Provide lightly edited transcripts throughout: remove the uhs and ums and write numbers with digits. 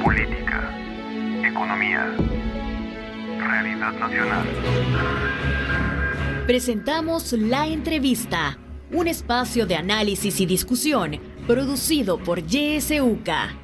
política, economía, realidad nacional. Presentamos La Entrevista, un espacio de análisis y discusión producido por YSUCA.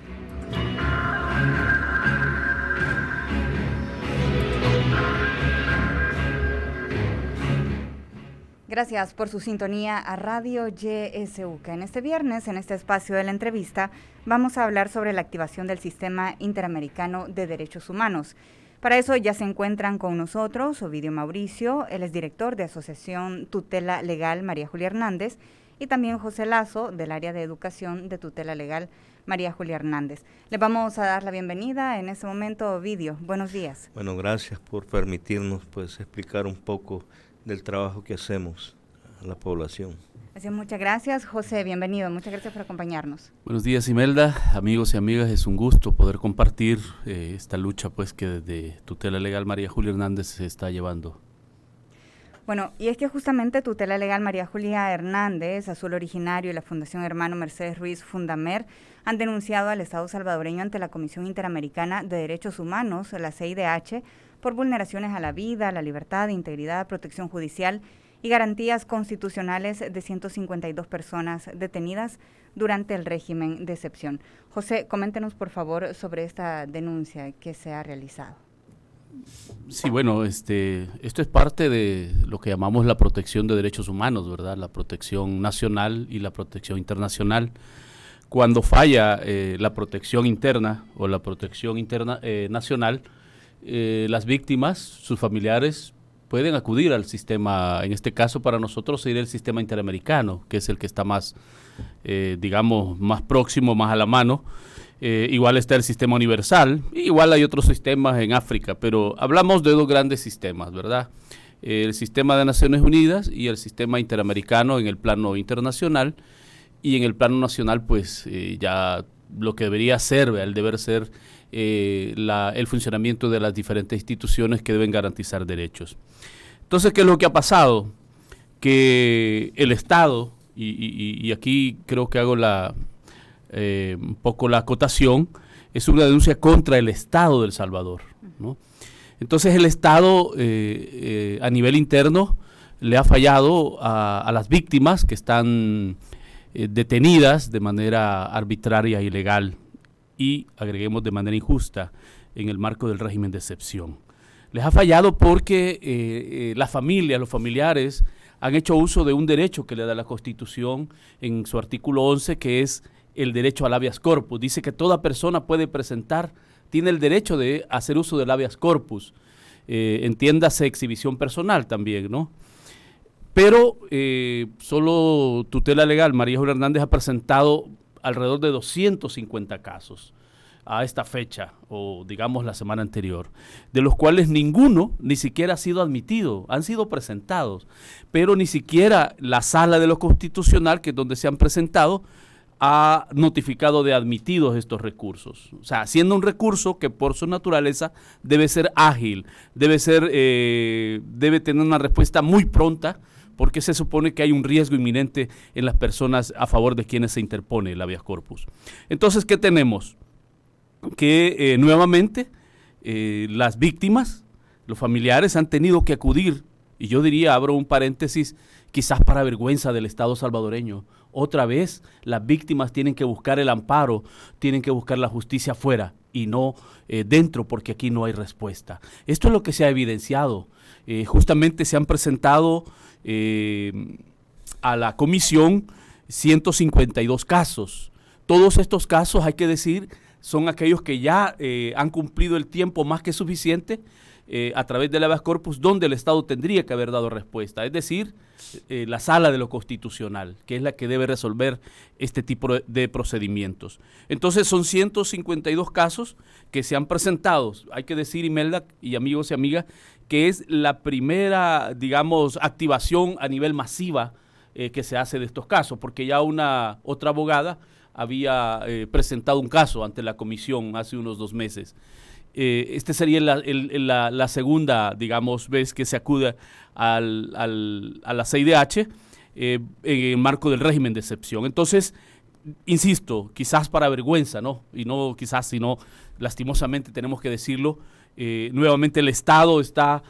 Gracias por su sintonía a Radio YSUCA. En este viernes, en este espacio de La Entrevista, vamos a hablar sobre la activación del Sistema Interamericano de Derechos Humanos. Para eso ya se encuentran con nosotros Ovidio Mauricio, él es director de Asociación Tutela Legal María Julia Hernández, y también José Lazo, del área de educación de Tutela Legal María Julia Hernández. Le vamos a dar la bienvenida en este momento, Ovidio. Buenos días. Bueno, gracias por permitirnos explicar un poco del trabajo que hacemos a la población. Así es, muchas gracias. José, bienvenido. Muchas gracias por acompañarnos. Buenos días, Imelda. Amigos y amigas, es un gusto poder compartir esta lucha que desde Tutela Legal María Julia Hernández se está llevando. Bueno, y es que justamente Tutela Legal María Julia Hernández, Azul Originario y la Fundación Hermano Mercedes Ruiz Fundamer han denunciado al Estado salvadoreño ante la Comisión Interamericana de Derechos Humanos, la CIDH, por vulneraciones a la vida, la libertad, integridad, protección judicial y garantías constitucionales de 152 personas detenidas durante el régimen de excepción. José, coméntenos por favor sobre esta denuncia que se ha realizado. Sí, bueno, esto es parte de lo que llamamos la protección de derechos humanos, ¿verdad? La protección nacional y la protección internacional. Cuando falla la protección interna o la protección nacional, las víctimas, sus familiares, pueden acudir al sistema. En este caso para nosotros sería el sistema interamericano, que es el que está más, más próximo, más a la mano. Igual está el sistema universal, igual hay otros sistemas en África, pero hablamos de dos grandes sistemas, ¿verdad? El sistema de Naciones Unidas y el sistema interamericano en el plano internacional, y en el plano nacional ya lo que debería ser, el deber ser el funcionamiento de las diferentes instituciones que deben garantizar derechos. Entonces, ¿qué es lo que ha pasado? Que el Estado, y aquí creo que hago un poco la acotación, es una denuncia contra el Estado de El Salvador, ¿no? Entonces el Estado a nivel interno le ha fallado a las víctimas que están detenidas de manera arbitraria e ilegal y, agreguemos, de manera injusta en el marco del régimen de excepción. Les ha fallado porque las familias, los familiares han hecho uso de un derecho que le da la Constitución en su artículo 11, que es el derecho al habeas corpus. Dice que toda persona tiene el derecho de hacer uso del habeas corpus, entiéndase exhibición personal también, ¿no? Pero solo Tutela Legal María Julia Hernández ha presentado alrededor de 250 casos a esta fecha, o digamos la semana anterior, de los cuales ninguno ni siquiera ha sido admitido, han sido presentados, pero ni siquiera la Sala de lo Constitucional, que es donde se han presentado, ha notificado de admitidos estos recursos. O sea, siendo un recurso que por su naturaleza debe ser ágil, debe tener una respuesta muy pronta, porque se supone que hay un riesgo inminente en las personas a favor de quienes se interpone el habeas corpus. Entonces, ¿qué tenemos? Que nuevamente las víctimas, los familiares han tenido que acudir, y yo diría, abro un paréntesis, quizás para vergüenza del Estado salvadoreño. Otra vez las víctimas tienen que buscar el amparo, tienen que buscar la justicia afuera y no dentro, porque aquí no hay respuesta. Esto es lo que se ha evidenciado. Justamente se han presentado a la comisión 152 casos. Todos estos casos, hay que decir, son aquellos que ya han cumplido el tiempo más que suficiente a través del habeas corpus, donde el Estado tendría que haber dado respuesta, es decir, la Sala de lo Constitucional, que es la que debe resolver este tipo de procedimientos. Entonces son 152 casos que se han presentado. Hay que decir, Imelda y amigos y amigas, que es la primera, activación a nivel masiva que se hace de estos casos, porque ya otra abogada había presentado un caso ante la comisión hace unos 2 meses. Este sería la segunda, vez que se acude a la CIDH en el marco del régimen de excepción. Entonces, insisto, quizás para vergüenza, ¿no? Y no quizás, sino lastimosamente tenemos que decirlo, nuevamente el Estado está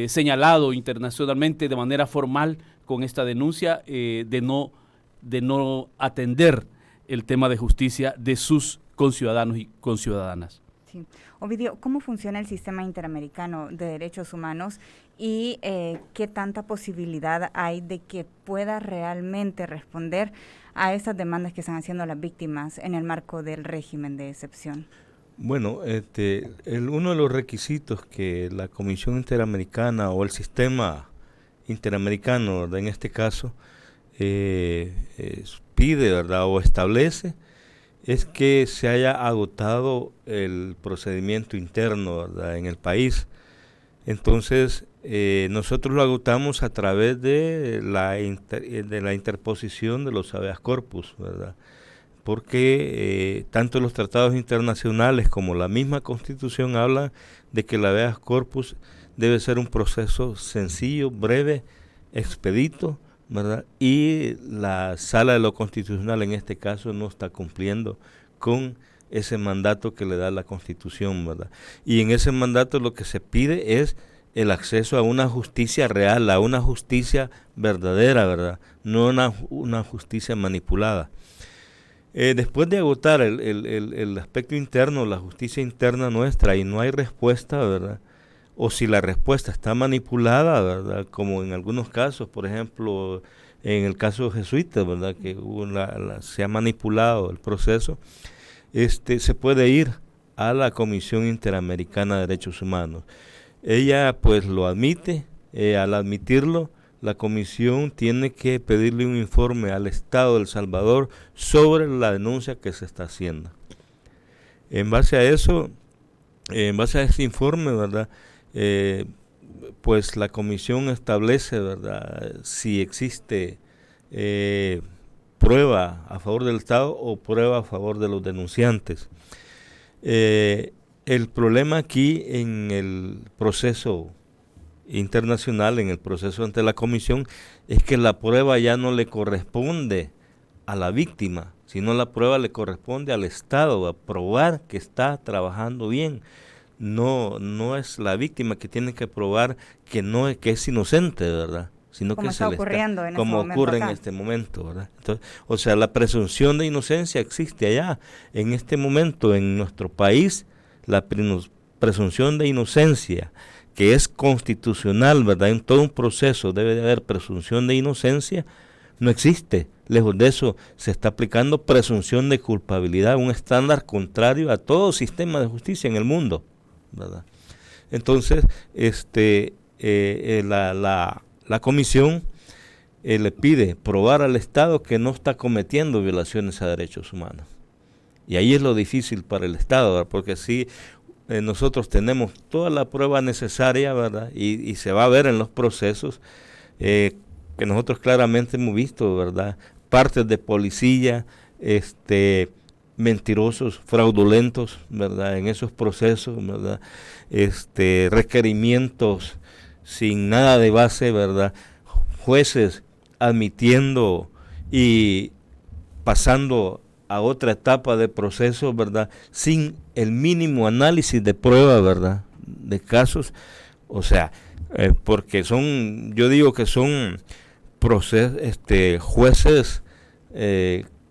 señalado internacionalmente de manera formal con esta denuncia de no atender el tema de justicia de sus conciudadanos y conciudadanas. Sí. Ovidio, ¿cómo funciona el sistema interamericano de derechos humanos y qué tanta posibilidad hay de que pueda realmente responder a esas demandas que están haciendo las víctimas en el marco del régimen de excepción? Bueno, uno de los requisitos que la Comisión Interamericana o el sistema interamericano, ¿verdad?, en este caso, pide, ¿verdad?, o establece, es que se haya agotado el procedimiento interno, ¿verdad?, en el país. Entonces, nosotros lo agotamos a través de la interposición de los habeas corpus, ¿verdad?, porque tanto los tratados internacionales como la misma Constitución hablan de que el habeas corpus debe ser un proceso sencillo, breve, expedito, ¿verdad? Y la Sala de lo Constitucional en este caso no está cumpliendo con ese mandato que le da la Constitución, ¿verdad? Y en ese mandato lo que se pide es el acceso a una justicia real, a una justicia verdadera, ¿verdad? No una justicia manipulada. Después de agotar el aspecto interno, la justicia interna nuestra, y no hay respuesta, ¿verdad?, o si la respuesta está manipulada, ¿verdad?, como en algunos casos, por ejemplo, en el caso jesuita, ¿verdad?, que se ha manipulado el proceso, se puede ir a la Comisión Interamericana de Derechos Humanos. Ella pues lo admite, al admitirlo, la comisión tiene que pedirle un informe al Estado de El Salvador sobre la denuncia que se está haciendo. En base a eso, en base a ese informe, ¿verdad?, pues la comisión establece, ¿verdad?, si existe prueba a favor del Estado o prueba a favor de los denunciantes. El problema aquí en el proceso internacional, en el proceso ante la comisión, es que la prueba ya no le corresponde a la víctima, sino la prueba le corresponde al Estado, a probar que está trabajando bien. No es la víctima que tiene que probar que es inocente, ¿verdad?, sino como que está ocurriendo en como este ocurre momento en acá. este momento, ¿verdad? Entonces, o sea, la presunción de inocencia existe allá. En este momento en nuestro país, la presunción de inocencia, que es constitucional, ¿verdad?, en todo un proceso debe de haber presunción de inocencia, no existe. Lejos de eso, se está aplicando presunción de culpabilidad, un estándar contrario a todo sistema de justicia en el mundo, ¿verdad? Entonces, la comisión le pide probar al Estado que no está cometiendo violaciones a derechos humanos. Y ahí es lo difícil para el Estado, ¿verdad?, porque si nosotros tenemos toda la prueba necesaria, ¿verdad?, y se va a ver en los procesos que nosotros claramente hemos visto, ¿verdad?, partes de policía, mentirosos, fraudulentos, ¿verdad?, en esos procesos, ¿verdad?, requerimientos sin nada de base, ¿verdad?, jueces admitiendo y pasando a otra etapa de proceso, ¿verdad?, sin el mínimo análisis de prueba, ¿verdad?, de casos, o sea, porque yo digo que son jueces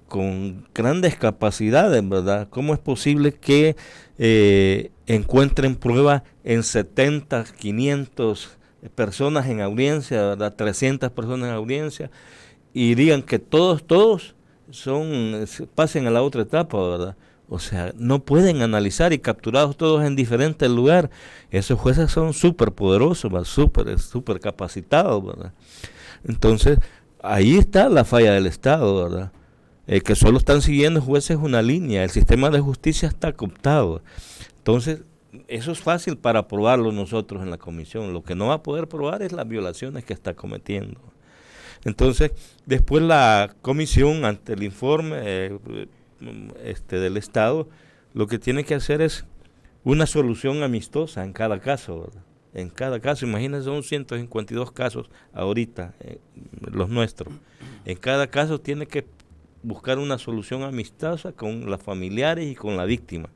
con grandes capacidades, ¿verdad? ¿Cómo es posible que encuentren prueba en 70, 500 personas en audiencia, ¿verdad?, 300 personas en audiencia, y digan que todos pasen a la otra etapa, ¿verdad? O sea, no pueden analizar, y capturados todos en diferentes lugares. Esos jueces son súper poderosos, súper capacitados, ¿verdad? Entonces, ahí está la falla del Estado, ¿verdad? Que solo están siguiendo jueces una línea. El sistema de justicia está cooptado. Entonces, eso es fácil para probarlo nosotros en la comisión. Lo que no va a poder probar es las violaciones que está cometiendo. Entonces, después la comisión, ante el informe del Estado, lo que tiene que hacer es una solución amistosa en cada caso, ¿verdad? En cada caso, imagínense, son 152 casos ahorita, los nuestros. En cada caso tiene que buscar una solución amistosa con los familiares y con la víctima.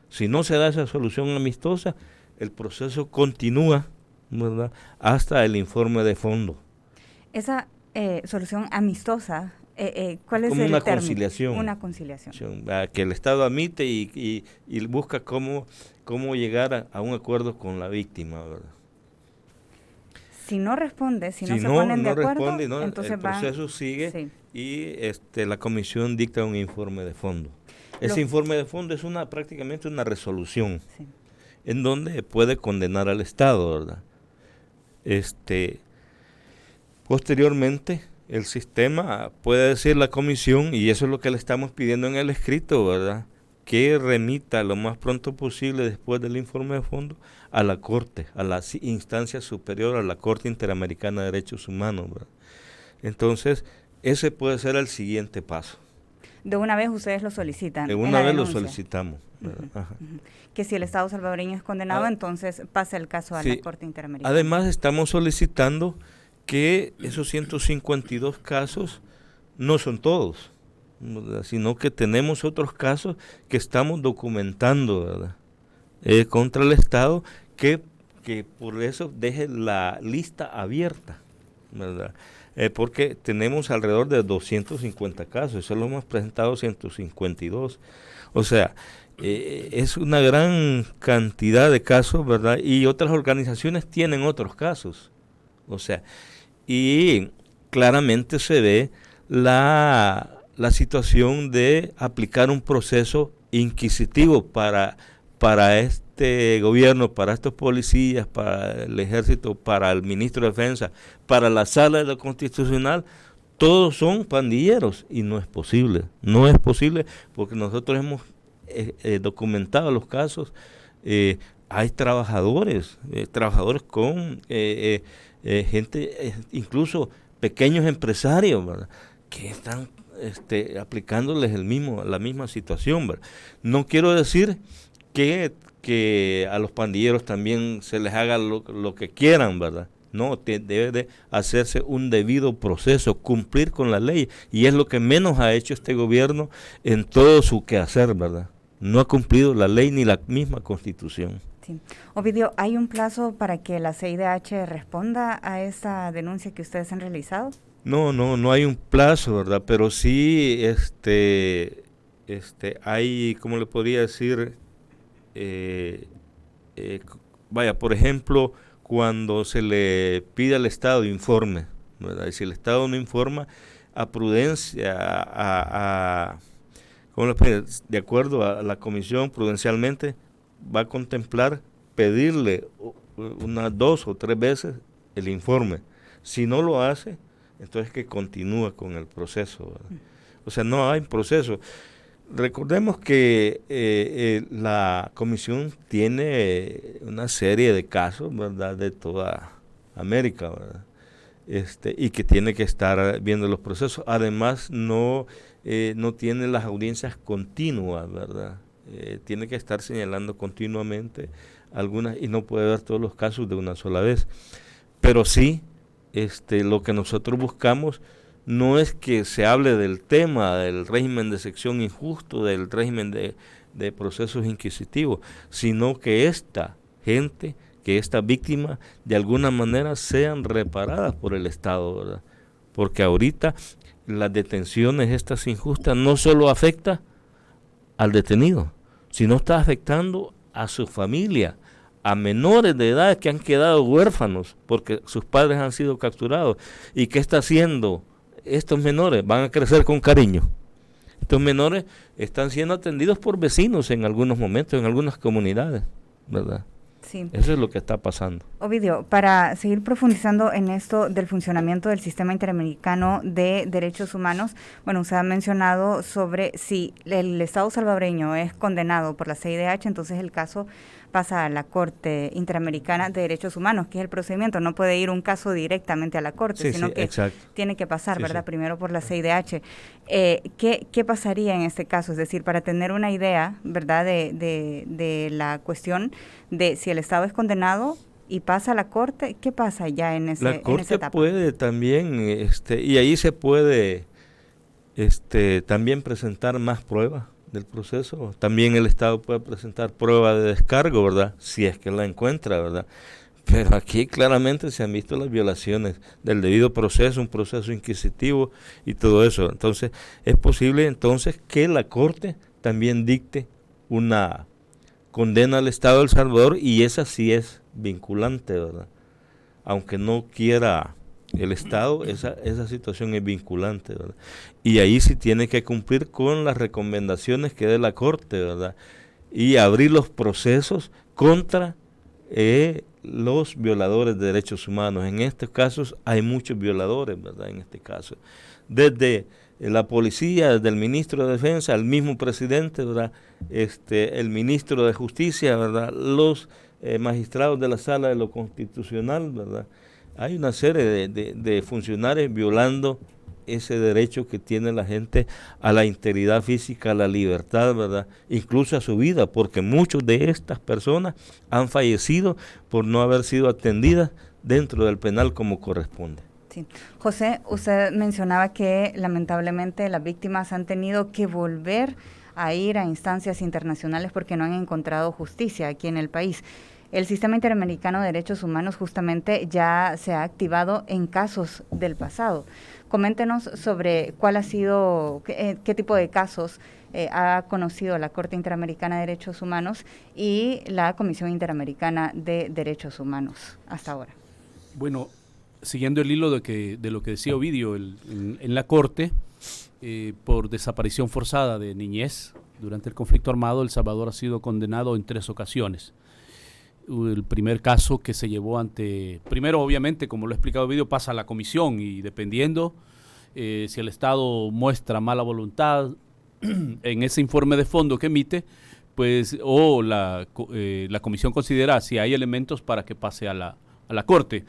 Si no se da esa solución amistosa, el proceso continúa, ¿verdad?, hasta el informe de fondo. Esa solución amistosa, ¿cuál es como el una término? conciliación. Una conciliación. Que el Estado admite y busca cómo llegar a un acuerdo con la víctima, ¿verdad? Si no responde, si no se ponen de acuerdo, responde, entonces el proceso sigue, sí. y la comisión dicta un informe de fondo. Ese informe de fondo es prácticamente una resolución, Sí. en donde puede condenar al Estado, ¿verdad? Posteriormente, el sistema puede decir la comisión, y eso es lo que le estamos pidiendo en el escrito, ¿verdad?, que remita lo más pronto posible después del informe de fondo a la Corte, a la instancia superior, a la Corte Interamericana de Derechos Humanos, ¿verdad? Entonces, ese puede ser el siguiente paso. De una vez ustedes lo solicitan. De una vez lo solicitamos. Ajá. Que si el Estado salvadoreño es condenado, entonces pasa el caso a la Corte Interamericana. Además, estamos solicitando que esos 152 casos no son todos, ¿verdad?, sino que tenemos otros casos que estamos documentando, ¿verdad?, contra el Estado, que por eso deje la lista abierta, ¿verdad?, porque tenemos alrededor de 250 casos, solo hemos presentado 152, o sea, es una gran cantidad de casos, ¿verdad?, y otras organizaciones tienen otros casos, o sea, y claramente se ve la situación de aplicar un proceso inquisitivo para este gobierno, para estos policías, para el ejército, para el ministro de Defensa, para la Sala de lo Constitucional. Todos son pandilleros y no es posible porque nosotros hemos documentado los casos. Hay trabajadores con gente, incluso pequeños empresarios, ¿verdad?, que están aplicándoles la misma situación, ¿verdad? No quiero decir que a los pandilleros también se les haga lo que quieran, ¿verdad? No, debe de hacerse un debido proceso, cumplir con la ley, y es lo que menos ha hecho este gobierno en todo su quehacer, ¿verdad? No ha cumplido la ley ni la misma Constitución. Sí. Ovidio, ¿hay un plazo para que la CIDH responda a esta denuncia que ustedes han realizado? No hay un plazo, ¿verdad? Pero sí, hay, ¿cómo le podría decir? Por ejemplo, cuando se le pide al Estado informe, ¿verdad? Y si el Estado no informa, a prudencia, de acuerdo a la comisión, prudencialmente va a contemplar pedirle unas 2 o 3 veces el informe. Si no lo hace, entonces que continúa con el proceso, ¿verdad? O sea, no hay proceso. Recordemos que la comisión tiene una serie de casos, ¿verdad?, de toda América, ¿verdad?, y que tiene que estar viendo los procesos. Además, no tiene las audiencias continuas, ¿verdad? Tiene que estar señalando continuamente algunas y no puede ver todos los casos de una sola vez. Pero sí, lo que nosotros buscamos no es que se hable del tema del régimen de sección injusto, del régimen de procesos inquisitivos, sino que esta gente, que esta víctima, de alguna manera sean reparadas por el Estado, ¿verdad? Porque ahorita las detenciones estas injustas no solo afecta al detenido, sino está afectando a su familia, a menores de edad que han quedado huérfanos porque sus padres han sido capturados. ¿Y qué está haciendo? Estos menores van a crecer con cariño. Estos menores están siendo atendidos por vecinos en algunos momentos, en algunas comunidades, ¿verdad? Sí. Eso es lo que está pasando. Ovidio, para seguir profundizando en esto del funcionamiento del Sistema Interamericano de Derechos Humanos, bueno, usted ha mencionado sobre si el Estado salvadoreño es condenado por la CIDH, entonces el caso pasa a la Corte Interamericana de Derechos Humanos, que es el procedimiento. No puede ir un caso directamente a la Corte, sino que tiene que pasar, ¿verdad? Primero por la CIDH. ¿Qué pasaría en este caso? Es decir, para tener una idea, ¿verdad?, de la cuestión de si el Estado es condenado y pasa a la Corte, ¿qué pasa ya en esa etapa? La Corte puede también, y ahí se puede también presentar más pruebas del proceso. También el Estado puede presentar prueba de descargo, ¿verdad? Si es que la encuentra, ¿verdad? Pero aquí claramente se han visto las violaciones del debido proceso, un proceso inquisitivo y todo eso. Entonces, es posible entonces que la Corte también dicte una condena al Estado de El Salvador, y esa sí es vinculante, ¿verdad? Aunque no quiera el Estado, esa situación es vinculante, ¿verdad? Y ahí sí tiene que cumplir con las recomendaciones que dé la Corte, ¿verdad? Y abrir los procesos contra los violadores de derechos humanos. En estos casos hay muchos violadores, ¿verdad? En este caso, desde la policía, desde el ministro de Defensa, el mismo presidente, ¿verdad? El ministro de Justicia, ¿verdad? Los magistrados de la Sala de lo Constitucional, ¿verdad? Hay una serie de funcionarios violando ese derecho que tiene la gente a la integridad física, a la libertad, ¿verdad? Incluso a su vida, porque muchas de estas personas han fallecido por no haber sido atendidas dentro del penal como corresponde. Sí. José, usted mencionaba que lamentablemente las víctimas han tenido que volver a ir a instancias internacionales porque no han encontrado justicia aquí en el país. El Sistema Interamericano de Derechos Humanos justamente ya se ha activado en casos del pasado. Coméntenos sobre cuál ha sido, qué tipo de casos ha conocido la Corte Interamericana de Derechos Humanos y la Comisión Interamericana de Derechos Humanos hasta ahora. Bueno, siguiendo el hilo de lo que decía Ovidio, en la Corte, por desaparición forzada de niñez durante el conflicto armado, El Salvador ha sido condenado en 3 ocasiones. El primer caso que se llevó primero obviamente, como lo he explicado en el video, pasa a la comisión y dependiendo si el Estado muestra mala voluntad en ese informe de fondo que emite, pues o la comisión considera si hay elementos para que pase a la Corte.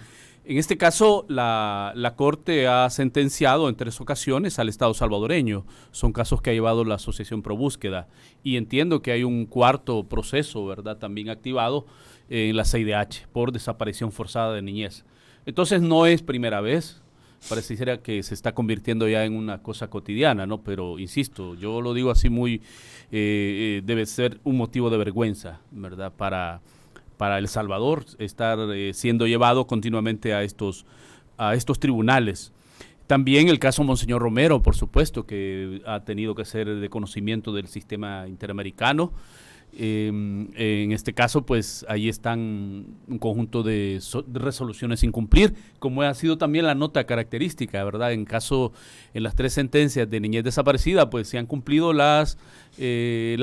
En este caso, la Corte ha sentenciado en 3 ocasiones al Estado salvadoreño. Son casos que ha llevado la Asociación Pro Búsqueda. Y entiendo que hay un cuarto proceso, ¿verdad?, también activado en la CIDH por desaparición forzada de niñez. Entonces, no es primera vez. Pareciera que se está convirtiendo ya en una cosa cotidiana, ¿no? Pero, insisto, yo lo digo así muy... debe ser un motivo de vergüenza, ¿verdad?, para El Salvador estar siendo llevado continuamente a estos tribunales. También el caso Monseñor Romero, por supuesto, que ha tenido que ser de conocimiento del sistema interamericano. En este caso, pues ahí están un conjunto de resoluciones sin cumplir, como ha sido también la nota característica, ¿verdad? En las 3 sentencias de niñez desaparecida, pues se han cumplido las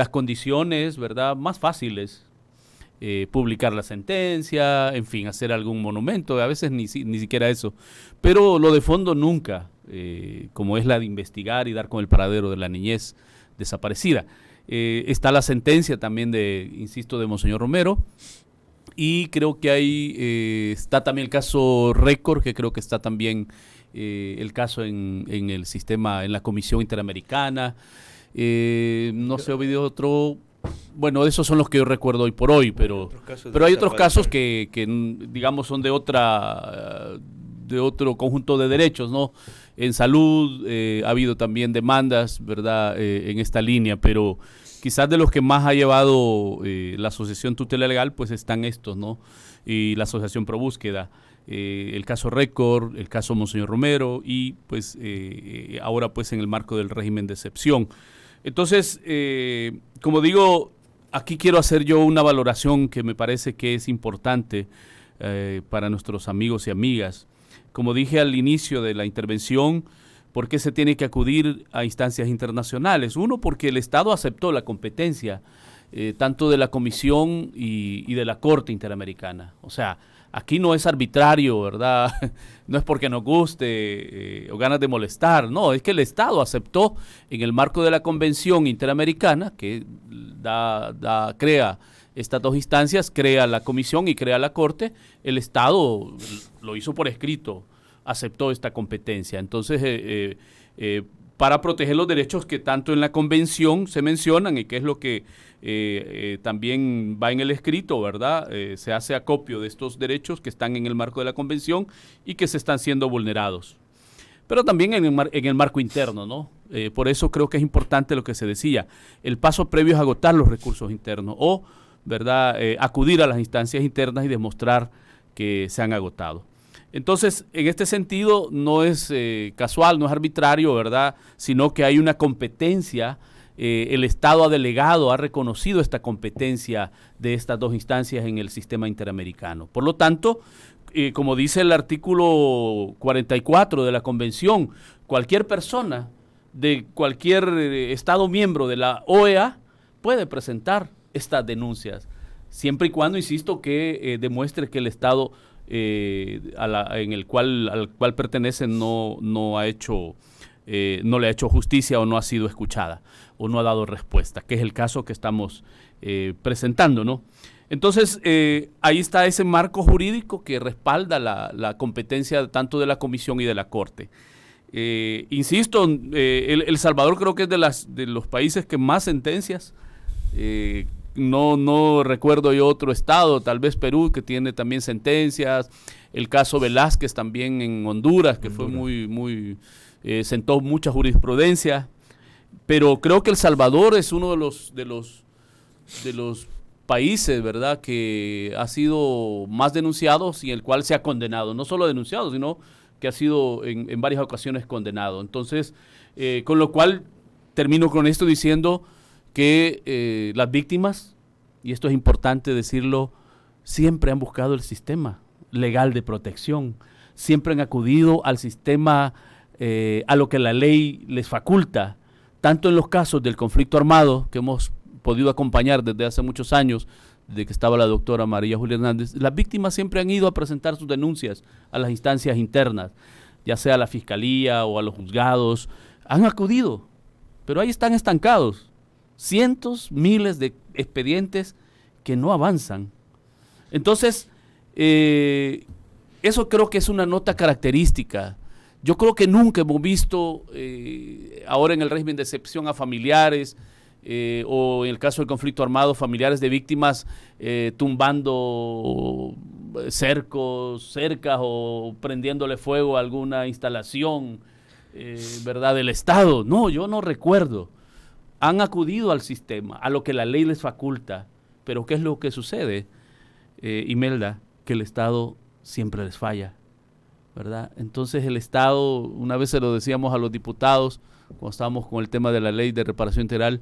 condiciones, ¿verdad?, más fáciles. Publicar la sentencia, en fin, hacer algún monumento, a veces ni siquiera eso, pero lo de fondo nunca, como es la de investigar y dar con el paradero de la niñez desaparecida. Está la sentencia también insisto, de Monseñor Romero, y creo que está también el caso Récord, que creo que está también el caso en el sistema, en la Comisión Interamericana, no sé, Ovidio, otro. Bueno, esos son los que yo recuerdo hoy por hoy, pero hay otros casos que digamos son de otro conjunto de derechos, ¿no? En salud ha habido también demandas, ¿verdad?, en esta línea, pero quizás de los que más ha llevado la Asociación Tutela Legal, pues están estos, ¿no? Y la Asociación Pro Búsqueda, el caso Récord, el caso Monseñor Romero y pues ahora pues en el marco del régimen de excepción. Entonces, como digo, aquí quiero hacer yo una valoración que me parece que es importante para nuestros amigos y amigas. Como dije al inicio de la intervención, ¿por qué se tiene que acudir a instancias internacionales? Uno, porque el Estado aceptó la competencia tanto de la Comisión y de la Corte Interamericana. O sea, aquí no es arbitrario, ¿verdad? No es porque nos guste o ganas de molestar, no, es que el Estado aceptó en el marco de la Convención Interamericana, que crea estas 2 instancias, crea la Comisión y crea la Corte, el Estado lo hizo por escrito, aceptó esta competencia. Entonces, para proteger los derechos que tanto en la Convención se mencionan y que es lo que también va en el escrito, ¿verdad? Se hace acopio de estos derechos que están en el marco de la Convención y que se están siendo vulnerados. Pero también en el marco interno, ¿no? Por eso creo que es importante lo que se decía. El paso previo es agotar los recursos internos o, ¿verdad?, acudir a las instancias internas y demostrar que se han agotado. Entonces, en este sentido, no es casual, no es arbitrario, ¿verdad?, sino que hay una competencia. El Estado ha delegado, ha reconocido esta competencia de estas dos instancias en el sistema interamericano. Por lo tanto, como dice el artículo 44 de la Convención, cualquier persona de cualquier Estado miembro de la OEA puede presentar estas denuncias, siempre y cuando, insisto, que demuestre que el Estado al cual pertenece no le ha hecho justicia o no ha sido escuchada o no ha dado respuesta, que es el caso que estamos presentando, ¿no? Entonces, ahí está ese marco jurídico que respalda la competencia tanto de la Comisión y de la Corte. Insisto, El Salvador creo que es de los países que más sentencias, no recuerdo yo otro estado, tal vez Perú, que tiene también sentencias, el caso Velázquez también en Honduras, que fue sentó mucha jurisprudencia, pero creo que El Salvador es uno de los países, ¿verdad?, que ha sido más denunciados y el cual se ha condenado, no solo denunciado, sino que ha sido en varias ocasiones condenado. Entonces, con lo cual termino con esto diciendo que las víctimas, y esto es importante decirlo, siempre han buscado el sistema legal de protección, siempre han acudido al sistema a lo que la ley les faculta, tanto en los casos del conflicto armado que hemos podido acompañar desde hace muchos años, desde que estaba la doctora María Julia Hernández. Las víctimas siempre han ido a presentar sus denuncias a las instancias internas, ya sea a la fiscalía o a los juzgados, han acudido, pero ahí están estancados, cientos, miles de expedientes que no avanzan. Entonces, eso creo que es una nota característica. Yo creo que nunca hemos visto ahora en el régimen de excepción a familiares o en el caso del conflicto armado, familiares de víctimas tumbando cercas o prendiéndole fuego a alguna instalación, ¿verdad?, del Estado. No, yo no recuerdo. Han acudido al sistema, a lo que la ley les faculta. Pero ¿qué es lo que sucede, Imelda? Que el Estado siempre les falla, ¿verdad? Entonces el Estado, una vez se lo decíamos a los diputados, cuando estábamos con el tema de la ley de reparación integral,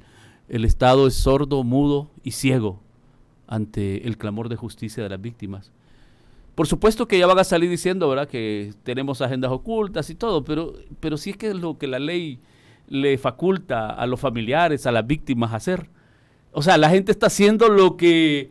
el Estado es sordo, mudo y ciego ante el clamor de justicia de las víctimas. Por supuesto que ya van a salir diciendo, ¿verdad?, que tenemos agendas ocultas y todo, pero sí es que es lo que la ley le faculta a los familiares, a las víctimas hacer. O sea, la gente está haciendo lo que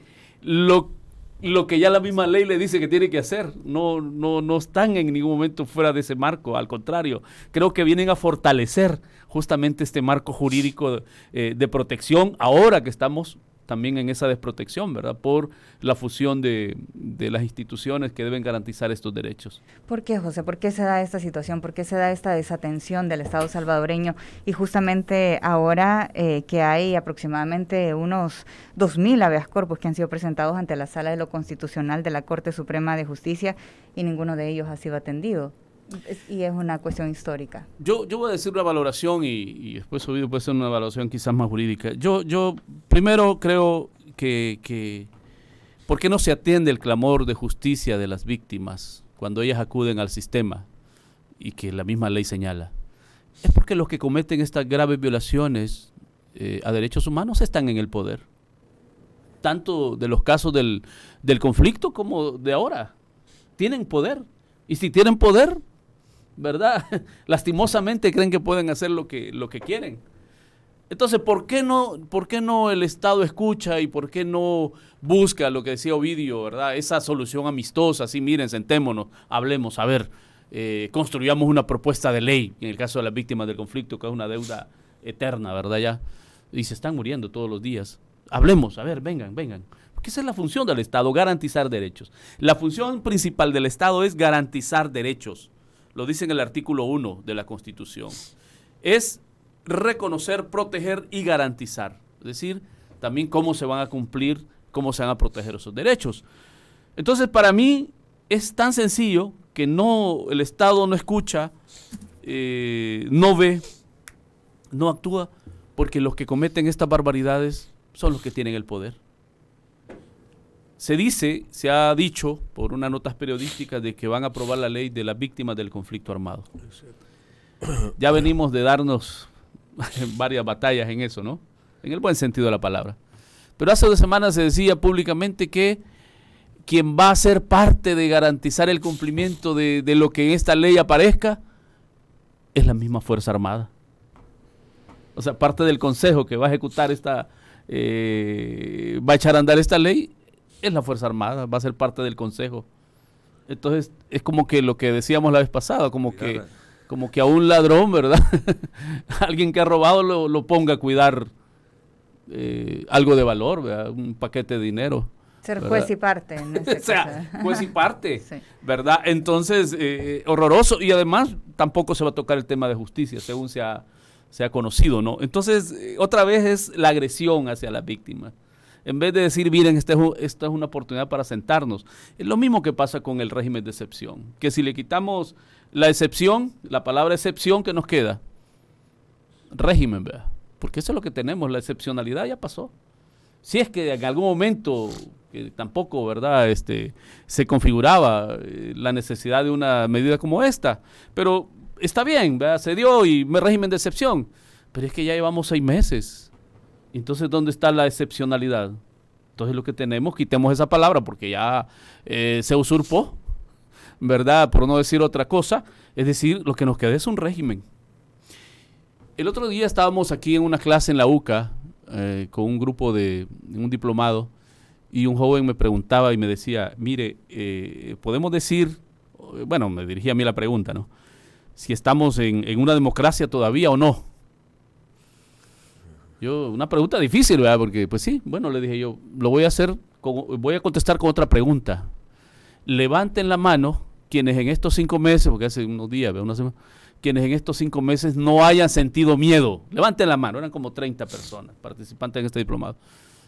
ya la misma ley le dice que tiene que hacer. No están en ningún momento fuera de ese marco, al contrario, creo que vienen a fortalecer justamente este marco jurídico de protección, ahora que estamos también en esa desprotección, ¿verdad?, por la fusión de las instituciones que deben garantizar estos derechos. ¿Por qué, José? ¿Por qué se da esta situación? ¿Por qué se da esta desatención del Estado salvadoreño? Y justamente ahora que hay aproximadamente unos 2.000 habeas corpus que han sido presentados ante la Sala de lo Constitucional de la Corte Suprema de Justicia y ninguno de ellos ha sido atendido. Y es una cuestión histórica. Yo voy a decir una valoración y después Ovidio puede ser una valoración quizás más jurídica. Yo primero creo que ¿por qué no se atiende el clamor de justicia de las víctimas cuando ellas acuden al sistema y que la misma ley señala? Es porque los que cometen estas graves violaciones a derechos humanos están en el poder, tanto de los casos del conflicto como de ahora. Tienen poder, y si tienen poder, ¿verdad?, lastimosamente creen que pueden hacer lo que quieren. Entonces, ¿por qué no el Estado escucha y por qué no busca lo que decía Ovidio, ¿verdad?, esa solución amistosa? Así, miren, sentémonos, hablemos, a ver, construyamos una propuesta de ley, en el caso de las víctimas del conflicto, que es una deuda eterna, ¿verdad?, ya, y se están muriendo todos los días. Hablemos, a ver, vengan. Porque esa es la función del Estado, garantizar derechos. La función principal del Estado es garantizar derechos. Lo dice en el artículo 1 de la Constitución. Es reconocer, proteger y garantizar. Es decir, también cómo se van a cumplir, cómo se van a proteger esos derechos. Entonces, para mí es tan sencillo que el Estado no escucha, no ve no actúa porque los que cometen estas barbaridades son los que tienen el poder. Se ha dicho por unas notas periodísticas de que van a aprobar la ley de las víctimas del conflicto armado. Ya venimos de darnos varias batallas en eso, ¿no? En el buen sentido de la palabra. Pero hace 2 semanas se decía públicamente que quien va a ser parte de garantizar el cumplimiento de lo que en esta ley aparezca es la misma Fuerza Armada. O sea, parte del Consejo que va a ejecutar va a echar a andar esta ley es la Fuerza Armada, va a ser parte del Consejo. Entonces, es como que lo que decíamos la vez pasada, como que a un ladrón, ¿verdad? Alguien que ha robado lo ponga a cuidar algo de valor, ¿verdad? Un paquete de dinero. Ser juez y parte. En ese o sea, juez y parte, sí. ¿verdad? Entonces, horroroso. Y además, tampoco se va a tocar el tema de justicia, según se ha conocido, ¿no? Entonces, otra vez es la agresión hacia las víctimas. En vez de decir, miren, esta es una oportunidad para sentarnos. Es lo mismo que pasa con el régimen de excepción. Que si le quitamos la excepción, la palabra excepción, ¿qué nos queda? Régimen, ¿verdad? Porque eso es lo que tenemos, la excepcionalidad ya pasó. Si es que en algún momento, que tampoco, ¿verdad?, se configuraba la necesidad de una medida como esta, pero está bien, ¿verdad?, se dio y régimen de excepción, pero es que ya llevamos 6 meses. Entonces, ¿dónde está la excepcionalidad? Entonces, lo que tenemos, quitemos esa palabra porque ya se usurpó, ¿verdad?, por no decir otra cosa. Es decir, lo que nos queda es un régimen. El otro día estábamos aquí en una clase en la UCA con un grupo en un diplomado y un joven me preguntaba y me decía, mire, podemos decir, bueno, me dirigía a mí la pregunta, ¿no?, si estamos en una democracia todavía o no. Una pregunta difícil, ¿verdad? Porque, pues sí, bueno, le dije yo, voy a contestar con otra pregunta. Levanten la mano quienes en estos 5 meses, porque hace unos días, una semana, quienes en estos 5 meses no hayan sentido miedo. Levanten la mano, eran como 30 personas participantes en este diplomado.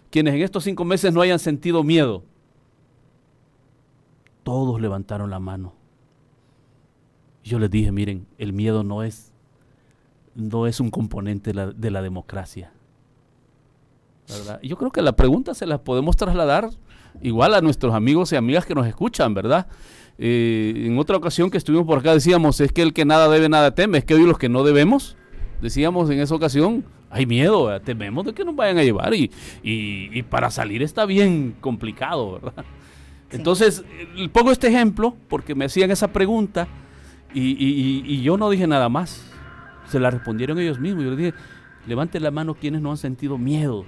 Quienes en estos 5 meses no hayan sentido miedo. Todos levantaron la mano. Y yo les dije, miren, el miedo no es un componente de la democracia, ¿verdad? Y yo creo que la pregunta se la podemos trasladar igual a nuestros amigos y amigas que nos escuchan, ¿verdad? En otra ocasión que estuvimos por acá decíamos, es que el que nada debe, nada teme. Es que hoy los que no debemos, decíamos en esa ocasión, hay miedo, ¿verdad? Tememos de que nos vayan a llevar y para salir está bien complicado, ¿verdad? Sí. Entonces, pongo este ejemplo porque me hacían esa pregunta y yo no dije nada más. Se la respondieron ellos mismos. Yo les dije, levanten la mano quienes no han sentido miedo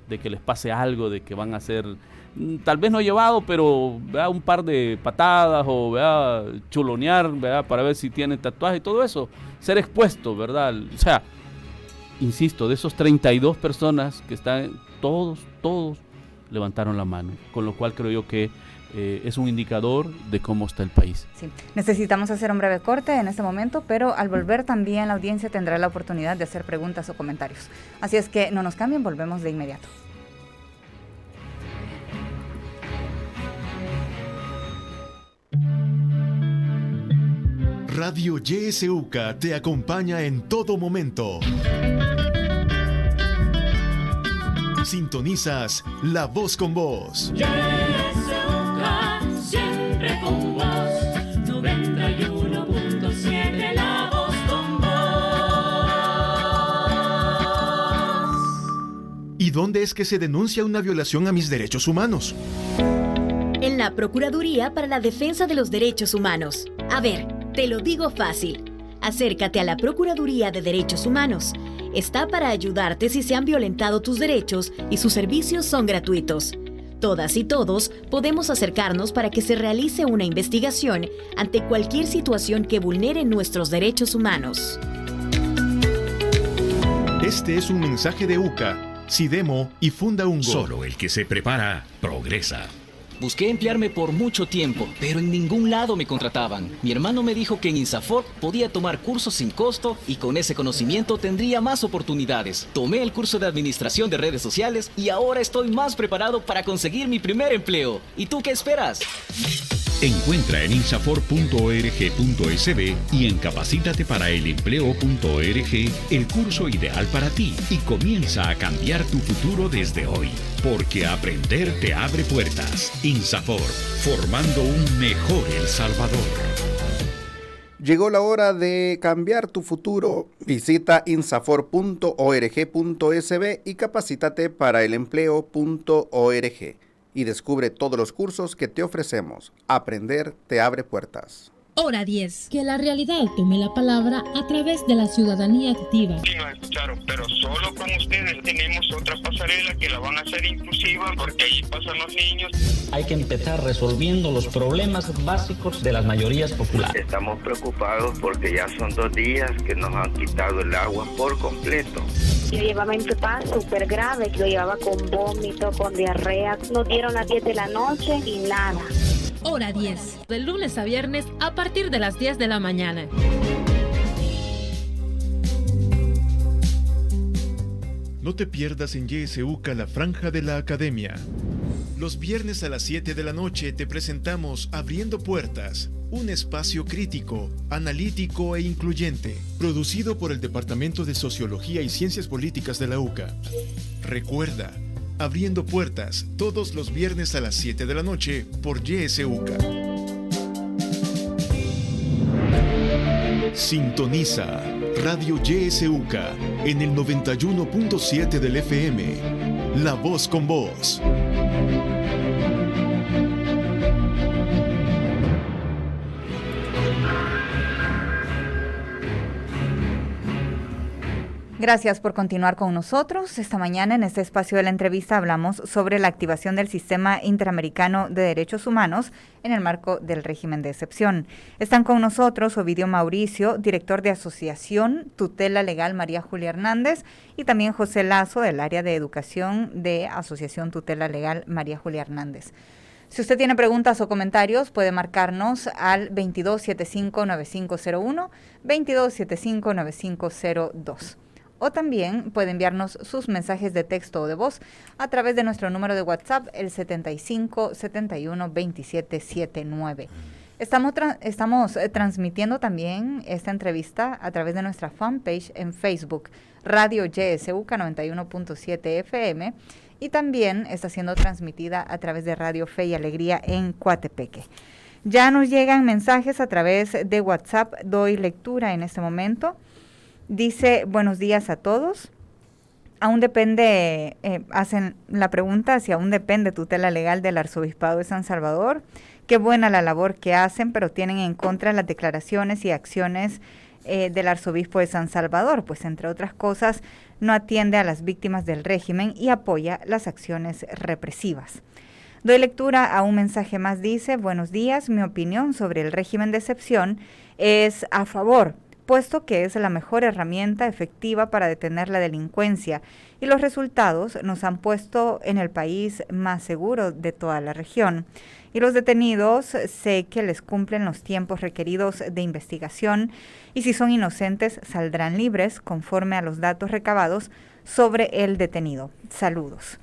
de que les pase algo, de que van a ser, tal vez no llevado, pero ¿verdad?, un par de patadas o ¿verdad?, chulonear, ¿verdad?, para ver si tienen tatuaje y todo eso. Ser expuesto, ¿verdad? O sea, insisto, de esos 32 personas que están, todos levantaron la mano. Con lo cual creo yo que es un indicador de cómo está el país. Sí. Necesitamos hacer un breve corte en este momento, pero al volver también la audiencia tendrá la oportunidad de hacer preguntas o comentarios. Así es que no nos cambien, volvemos de inmediato. Radio YSUCA te acompaña en todo momento. Sintonizas La Voz con Vos. Siempre con vos, 91.7, La Voz con vos. ¿Y dónde es que se denuncia una violación a mis derechos humanos? En la Procuraduría para la Defensa de los Derechos Humanos. A ver, te lo digo fácil. Acércate a la Procuraduría de Derechos Humanos. Está para ayudarte si se han violentado tus derechos y sus servicios son gratuitos. Todas y todos podemos acercarnos para que se realice una investigación ante cualquier situación que vulnere nuestros derechos humanos. Este es un mensaje de UCA, SIDEMO y Funda UNGO. Solo el que se prepara, progresa. Busqué emplearme por mucho tiempo, pero en ningún lado me contrataban. Mi hermano me dijo que en INSAFORP podía tomar cursos sin costo y con ese conocimiento tendría más oportunidades. Tomé el curso de administración de redes sociales y ahora estoy más preparado para conseguir mi primer empleo. ¿Y tú qué esperas? Encuentra en insafor.org.sb y en capacitateParaElEmpleo.org el curso ideal para ti y comienza a cambiar tu futuro desde hoy. Porque aprender te abre puertas. Insafor, formando un mejor El Salvador. Llegó la hora de cambiar tu futuro. Visita insafor.org.sb y capacitateParaElEmpleo.org y descubre todos los cursos que te ofrecemos. Aprender te abre puertas. Hora 10. Que la realidad tome la palabra a través de la ciudadanía activa. Sí, nos escucharon, pero solo con ustedes tenemos otra pasarela que la van a hacer inclusiva porque ahí pasan los niños. Hay que empezar resolviendo los problemas básicos de las mayorías populares. Estamos preocupados porque ya son 2 días que nos han quitado el agua por completo. Yo llevaba mi papá súper grave, lo llevaba con vómito, con diarrea. Nos dieron las 10 de la noche y nada. Hora 10. De lunes a viernes a partir de las 10 de la mañana. No te pierdas en YSUCA la franja de la academia. Los viernes a las 7 de la noche te presentamos Abriendo Puertas, un espacio crítico, analítico e incluyente, producido por el Departamento de Sociología y Ciencias Políticas de la UCA. Recuerda, Abriendo Puertas, todos los viernes a las 7 de la noche por YSUCA. Sintoniza Radio YSUCA en el 91.7 del FM. La voz con vos. Gracias por continuar con nosotros. Esta mañana en este espacio de la entrevista hablamos sobre la activación del Sistema Interamericano de Derechos Humanos en el marco del régimen de excepción. Están con nosotros Ovidio Mauricio, director de Asociación Tutela Legal María Julia Hernández, y también José Lazo del área de educación de Asociación Tutela Legal María Julia Hernández. Si usted tiene preguntas o comentarios, puede marcarnos al 2275-9501, 2275-9502. O también puede enviarnos sus mensajes de texto o de voz a través de nuestro número de WhatsApp, el 75 71 27 79. Estamos transmitiendo también esta entrevista a través de nuestra fanpage en Facebook, Radio YSUCA 91.7 FM, y también está siendo transmitida a través de Radio Fe y Alegría en Coatepeque. Ya nos llegan mensajes a través de WhatsApp, doy lectura en este momento. Dice, buenos días a todos. Aún depende, hacen la pregunta si aún depende tutela legal del Arzobispado de San Salvador. Qué buena la labor que hacen, pero tienen en contra las declaraciones y acciones del Arzobispo de San Salvador, pues entre otras cosas no atiende a las víctimas del régimen y apoya las acciones represivas. Doy lectura a un mensaje más, dice, buenos días, mi opinión sobre el régimen de excepción es a favor, puesto que es la mejor herramienta efectiva para detener la delincuencia y los resultados nos han puesto en el país más seguro de toda la región. Y los detenidos sé que les cumplen los tiempos requeridos de investigación y si son inocentes saldrán libres conforme a los datos recabados sobre el detenido. Saludos.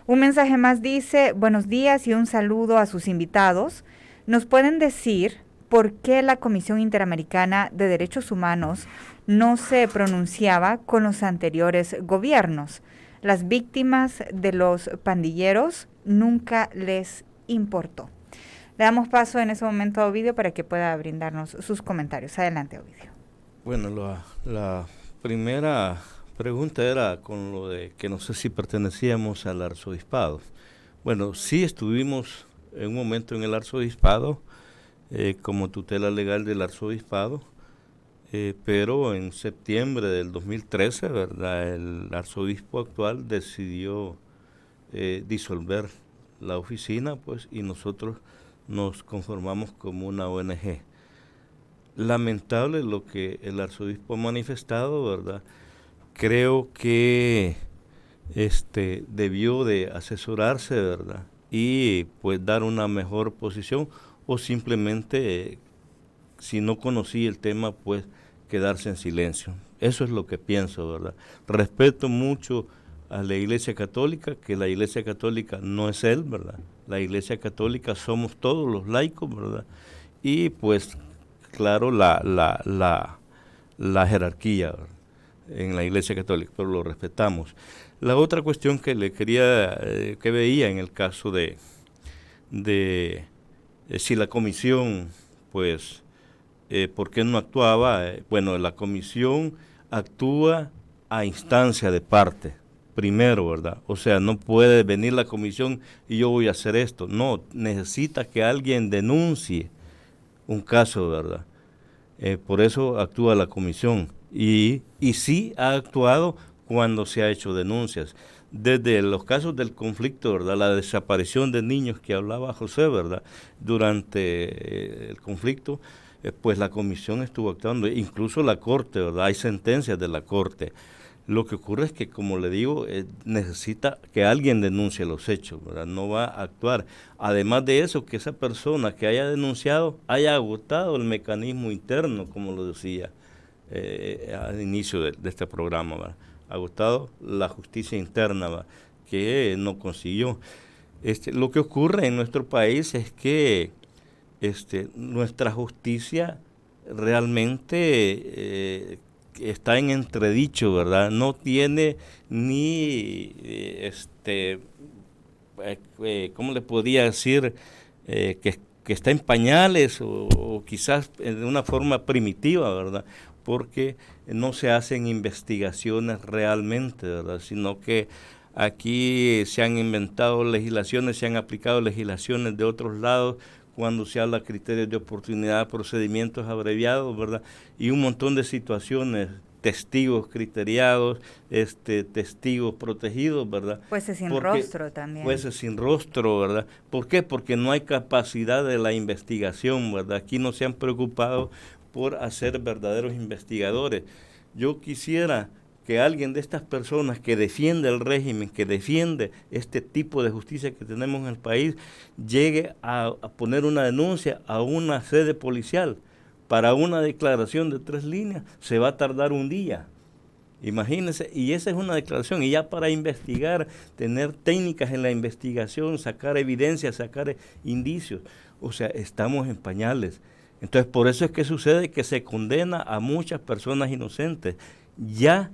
Un mensaje más dice, buenos días y un saludo a sus invitados. ¿Nos pueden decir por qué la Comisión Interamericana de Derechos Humanos no se pronunciaba con los anteriores gobiernos? Las víctimas de los pandilleros nunca les importó. Le damos paso en ese momento a Ovidio para que pueda brindarnos sus comentarios. Adelante, Ovidio. Bueno, la primera pregunta era con lo de que no sé si pertenecíamos al arzobispado. Bueno, sí estuvimos en un momento en el arzobispado como tutela legal del arzobispado, pero en septiembre del 2013, ¿verdad? El arzobispo actual decidió disolver la oficina, pues, y nosotros nos conformamos como una ONG. Lamentable lo que el arzobispo ha manifestado, ¿verdad? Creo que debió de asesorarse, ¿verdad? Y pues dar una mejor posición o simplemente, si no conocía el tema, pues quedarse en silencio. Eso es lo que pienso, ¿verdad? Respeto mucho a la Iglesia Católica, que la Iglesia Católica no es él, ¿verdad? La Iglesia Católica somos todos los laicos, ¿verdad? Y pues, claro, la jerarquía, ¿verdad?, en la Iglesia Católica, pero lo respetamos. La otra cuestión que le quería, que veía en el caso de si la comisión, pues, ¿por qué no actuaba? Bueno, la comisión actúa a instancia de parte, primero, ¿verdad? O sea, no puede venir la comisión y yo voy a hacer esto. No, necesita que alguien denuncie un caso, ¿verdad? Por eso actúa la comisión. Y sí ha actuado cuando se ha hecho denuncias. Desde los casos del conflicto, ¿verdad?, la desaparición de niños que hablaba José, ¿verdad?, durante el conflicto, pues la comisión estuvo actuando, incluso la Corte, ¿verdad?, hay sentencias de la Corte. Lo que ocurre es que, como le digo, necesita que alguien denuncie los hechos, ¿verdad?, no va a actuar. Además de eso, que esa persona que haya denunciado haya agotado el mecanismo interno, como lo decía al inicio de este programa, ¿verdad?, agotado la justicia interna, ¿verdad?, que no consiguió. Lo que ocurre en nuestro país es que nuestra justicia realmente está en entredicho, ¿verdad? No tiene ni, ¿cómo le podría decir? Que está en pañales o quizás de una forma primitiva, ¿verdad?, porque no se hacen investigaciones realmente, ¿verdad?, sino que aquí se han inventado legislaciones, se han aplicado legislaciones de otros lados cuando se habla de criterios de oportunidad, procedimientos abreviados, ¿verdad?, y un montón de situaciones, testigos criteriados, testigos protegidos, ¿verdad? Jueces sin rostro también. Jueces sin rostro, ¿verdad? ¿Por qué? Porque no hay capacidad de la investigación, ¿verdad? Aquí no se han preocupado por hacer verdaderos investigadores. Yo quisiera que alguien de estas personas que defiende el régimen, que defiende este tipo de justicia que tenemos en el país, llegue a poner una denuncia a una sede policial. Para una declaración de 3 líneas se va a tardar un día. Imagínense, y esa es una declaración, y ya para investigar, tener técnicas en la investigación, sacar evidencia, sacar indicios. O sea, estamos en pañales. Entonces, por eso es que sucede que se condena a muchas personas inocentes. Ya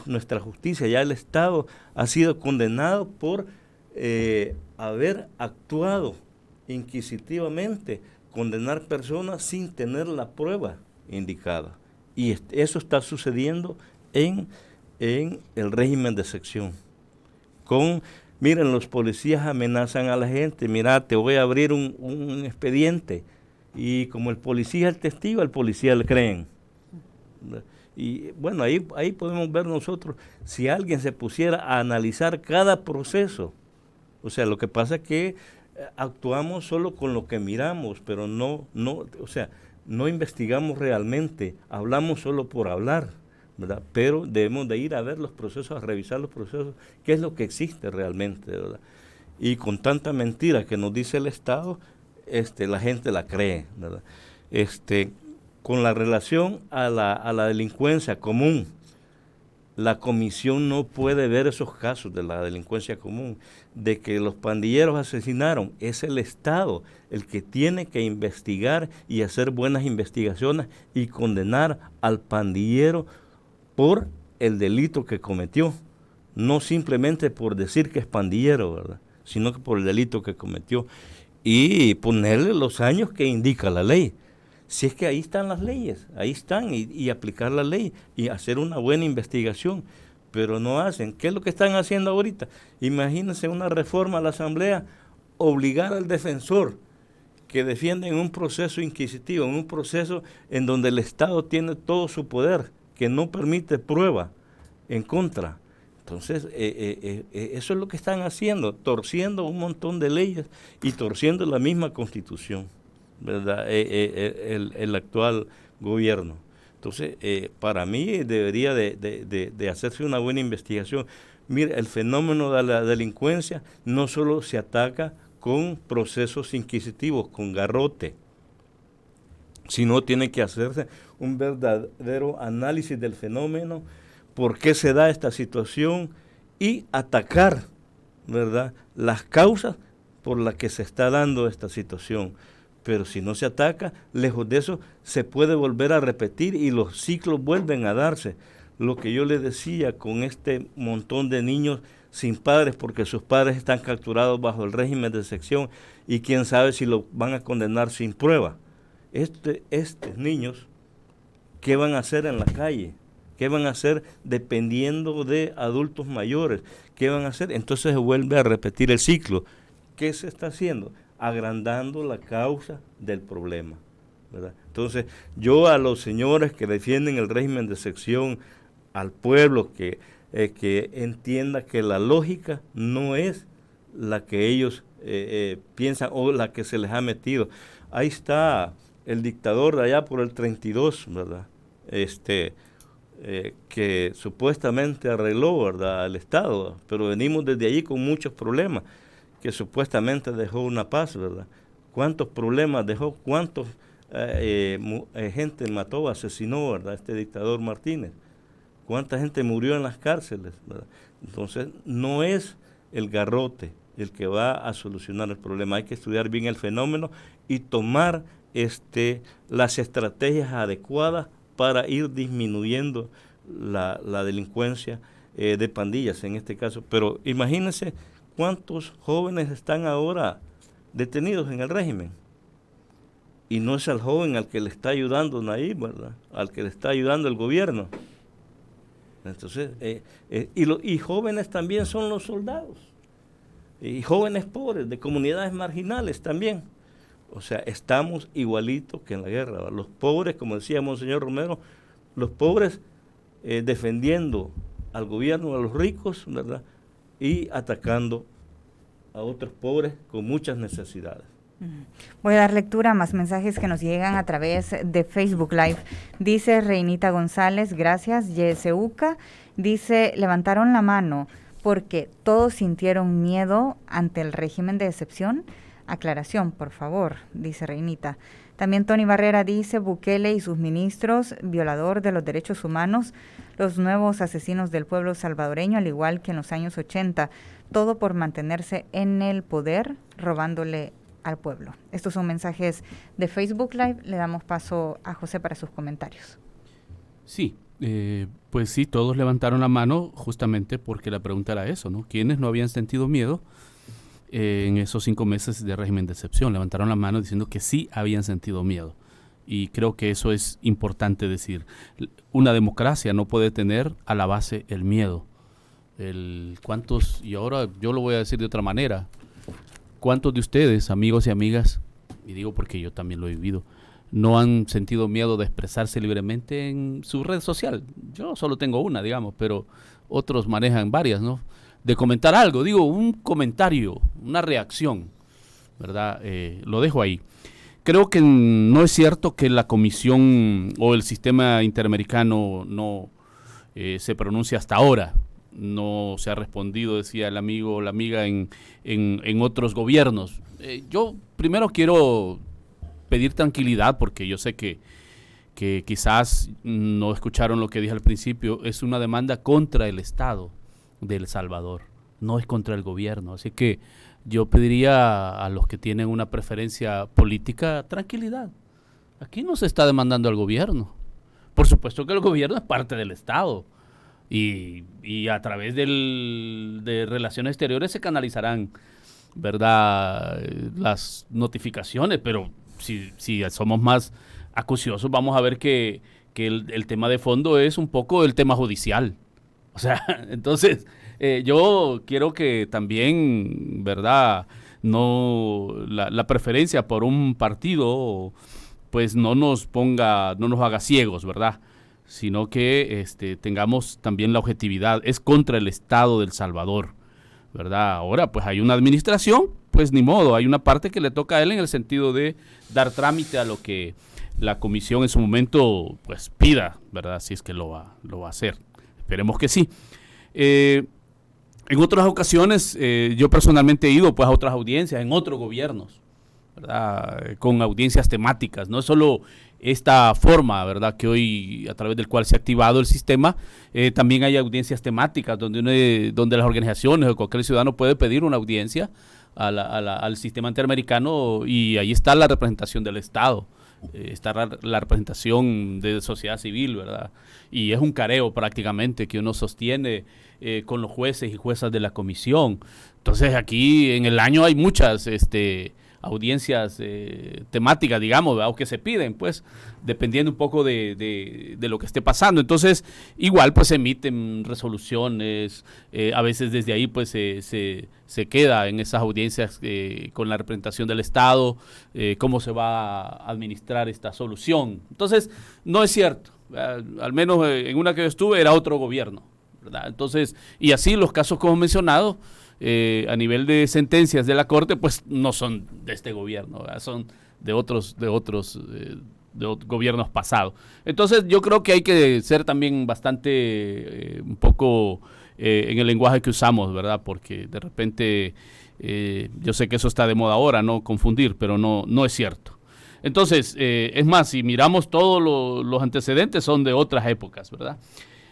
nuestra justicia, ya el Estado ha sido condenado por haber actuado inquisitivamente, condenar personas sin tener la prueba indicada. Y eso está sucediendo en el régimen de sección. Miren, los policías amenazan a la gente, mira, te voy a abrir un expediente. Y como el policía es el testigo, al policía le creen. Y bueno, ahí podemos ver nosotros, si alguien se pusiera a analizar cada proceso. O sea, lo que pasa es que actuamos solo con lo que miramos, pero no investigamos realmente, hablamos solo por hablar, ¿verdad? Pero debemos de ir a ver los procesos, a revisar los procesos, qué es lo que existe realmente, ¿verdad? Y con tanta mentira que nos dice el Estado, la gente la cree, ¿verdad? Con la relación a la delincuencia común, la comisión no puede ver esos casos de la delincuencia común, de que los pandilleros asesinaron. Es el Estado el que tiene que investigar y hacer buenas investigaciones y condenar al pandillero por el delito que cometió. No simplemente por decir que es pandillero, ¿verdad?, sino que por el delito que cometió. Y ponerle los años que indica la ley. Si es que ahí están las leyes, ahí están, y aplicar la ley y hacer una buena investigación, pero no hacen. ¿Qué es lo que están haciendo ahorita? Imagínense una reforma a la Asamblea, obligar al defensor que defiende en un proceso inquisitivo, en un proceso en donde el Estado tiene todo su poder, que no permite prueba en contra. Entonces, eso es lo que están haciendo, torciendo un montón de leyes y torciendo la misma Constitución, ¿verdad? El actual gobierno. Entonces, para mí debería de hacerse una buena investigación. Mire, el fenómeno de la delincuencia no solo se ataca con procesos inquisitivos, con garrote, sino tiene que hacerse un verdadero análisis del fenómeno por qué se da esta situación y atacar, ¿verdad?, las causas por las que se está dando esta situación. Pero si no se ataca, lejos de eso, se puede volver a repetir y los ciclos vuelven a darse. Lo que yo les decía con este montón de niños sin padres, porque sus padres están capturados bajo el régimen de excepción y quién sabe si lo van a condenar sin prueba. Estos niños, ¿qué van a hacer en la calle? ¿Qué van a hacer dependiendo de adultos mayores? ¿Qué van a hacer? Entonces se vuelve a repetir el ciclo. ¿Qué se está haciendo? Agrandando la causa del problema, ¿verdad? Entonces, yo a los señores que defienden el régimen de excepción, al pueblo que entienda que la lógica no es la que ellos piensan o la que se les ha metido. Ahí está el dictador de allá por el 32, ¿verdad? Que supuestamente arregló, ¿verdad?, el Estado, pero venimos desde allí con muchos problemas, que supuestamente dejó una paz, ¿verdad? ¿Cuántos problemas dejó? ¿Cuántos gente mató, asesinó, ¿verdad?, este dictador Martínez? ¿Cuánta gente murió en las cárceles, ¿verdad? Entonces, no es el garrote el que va a solucionar el problema. Hay que estudiar bien el fenómeno y tomar las estrategias adecuadas para ir disminuyendo la delincuencia de pandillas en este caso. Pero imagínense cuántos jóvenes están ahora detenidos en el régimen. Y no es al joven al que le está ayudando Nayib, ¿verdad?, al que le está ayudando el gobierno. Entonces, y jóvenes también son los soldados. Y jóvenes pobres, de comunidades marginales también. O sea, estamos igualitos que en la guerra, ¿verdad? Los pobres, como decía Monseñor Romero, los pobres defendiendo al gobierno, a los ricos, ¿verdad?, y atacando a otros pobres con muchas necesidades. Voy a dar lectura a más mensajes que nos llegan a través de Facebook Live. Dice Reinita González, gracias. YSUCA dice, levantaron la mano porque todos sintieron miedo ante el régimen de excepción. Aclaración, por favor, dice Reinita. También Tony Barrera dice, Bukele y sus ministros, violador de los derechos humanos, los nuevos asesinos del pueblo salvadoreño, al igual que en los años 80, todo por mantenerse en el poder, robándole al pueblo. Estos son mensajes de Facebook Live. Le damos paso a José para sus comentarios. Sí, pues sí, todos levantaron la mano justamente porque la pregunta era eso, ¿no? ¿Quiénes no habían sentido miedo en esos 5 meses de régimen de excepción? Levantaron la mano diciendo que sí habían sentido miedo. Y creo que eso es importante decir. Una democracia no puede tener a la base el miedo. ¿Cuántos? Y ahora yo lo voy a decir de otra manera. ¿Cuántos de ustedes, amigos y amigas, y digo porque yo también lo he vivido, no han sentido miedo de expresarse libremente en su red social? Yo solo tengo una, digamos, pero otros manejan varias, ¿no? De comentar algo, digo, un comentario, una reacción, ¿verdad? Lo dejo ahí. Creo que no es cierto que la Comisión o el sistema interamericano no se pronuncia hasta ahora. No se ha respondido, decía el amigo o la amiga, en otros gobiernos. Yo primero quiero pedir tranquilidad porque yo sé que quizás no escucharon lo que dije al principio. Es una demanda contra el Estado de El Salvador, no es contra el gobierno. Así que yo pediría a los que tienen una preferencia política tranquilidad. Aquí no se está demandando al gobierno. Por supuesto que el gobierno es parte del Estado. Y a través de relaciones exteriores se canalizarán, ¿verdad?, las notificaciones, pero si somos más acuciosos vamos a ver que el tema de fondo es un poco el tema judicial. O sea, entonces yo quiero que también, ¿verdad?, no la preferencia por un partido pues no nos haga ciegos, ¿verdad?, sino que tengamos también la objetividad. Es contra el Estado de El Salvador, ¿verdad? Ahora, pues hay una administración, pues ni modo, hay una parte que le toca a él en el sentido de dar trámite a lo que la comisión en su momento pues pida, ¿verdad? Si es que lo va a hacer. Esperemos que sí. En otras ocasiones, yo personalmente he ido pues a otras audiencias, en otros gobiernos, ¿verdad?, con audiencias temáticas. No es solo esta forma, ¿verdad?, que hoy a través del cual se ha activado el sistema, también hay audiencias temáticas donde las organizaciones o cualquier ciudadano puede pedir una audiencia al sistema interamericano, y ahí está la representación del Estado, está la representación de sociedad civil, ¿verdad? Y es un careo prácticamente que uno sostiene con los jueces y juezas de la comisión. Entonces aquí en el año hay muchas audiencias temáticas, digamos, ¿verdad?, o que se piden, pues, dependiendo un poco de lo que esté pasando. Entonces, igual, pues, se emiten resoluciones, a veces desde ahí, pues, se queda en esas audiencias con la representación del Estado, cómo se va a administrar esta solución. Entonces, no es cierto, al menos en una que yo estuve era otro gobierno, ¿verdad? Entonces, y así los casos como he mencionado, a nivel de sentencias de la Corte, pues no son de este gobierno, ¿verdad?, son de otros gobiernos pasados. Entonces yo creo que hay que ser también bastante un poco en el lenguaje que usamos, ¿verdad?, porque de repente yo sé que eso está de moda ahora, no confundir, pero no es cierto. Entonces, es más, si miramos todos los antecedentes son de otras épocas, ¿verdad?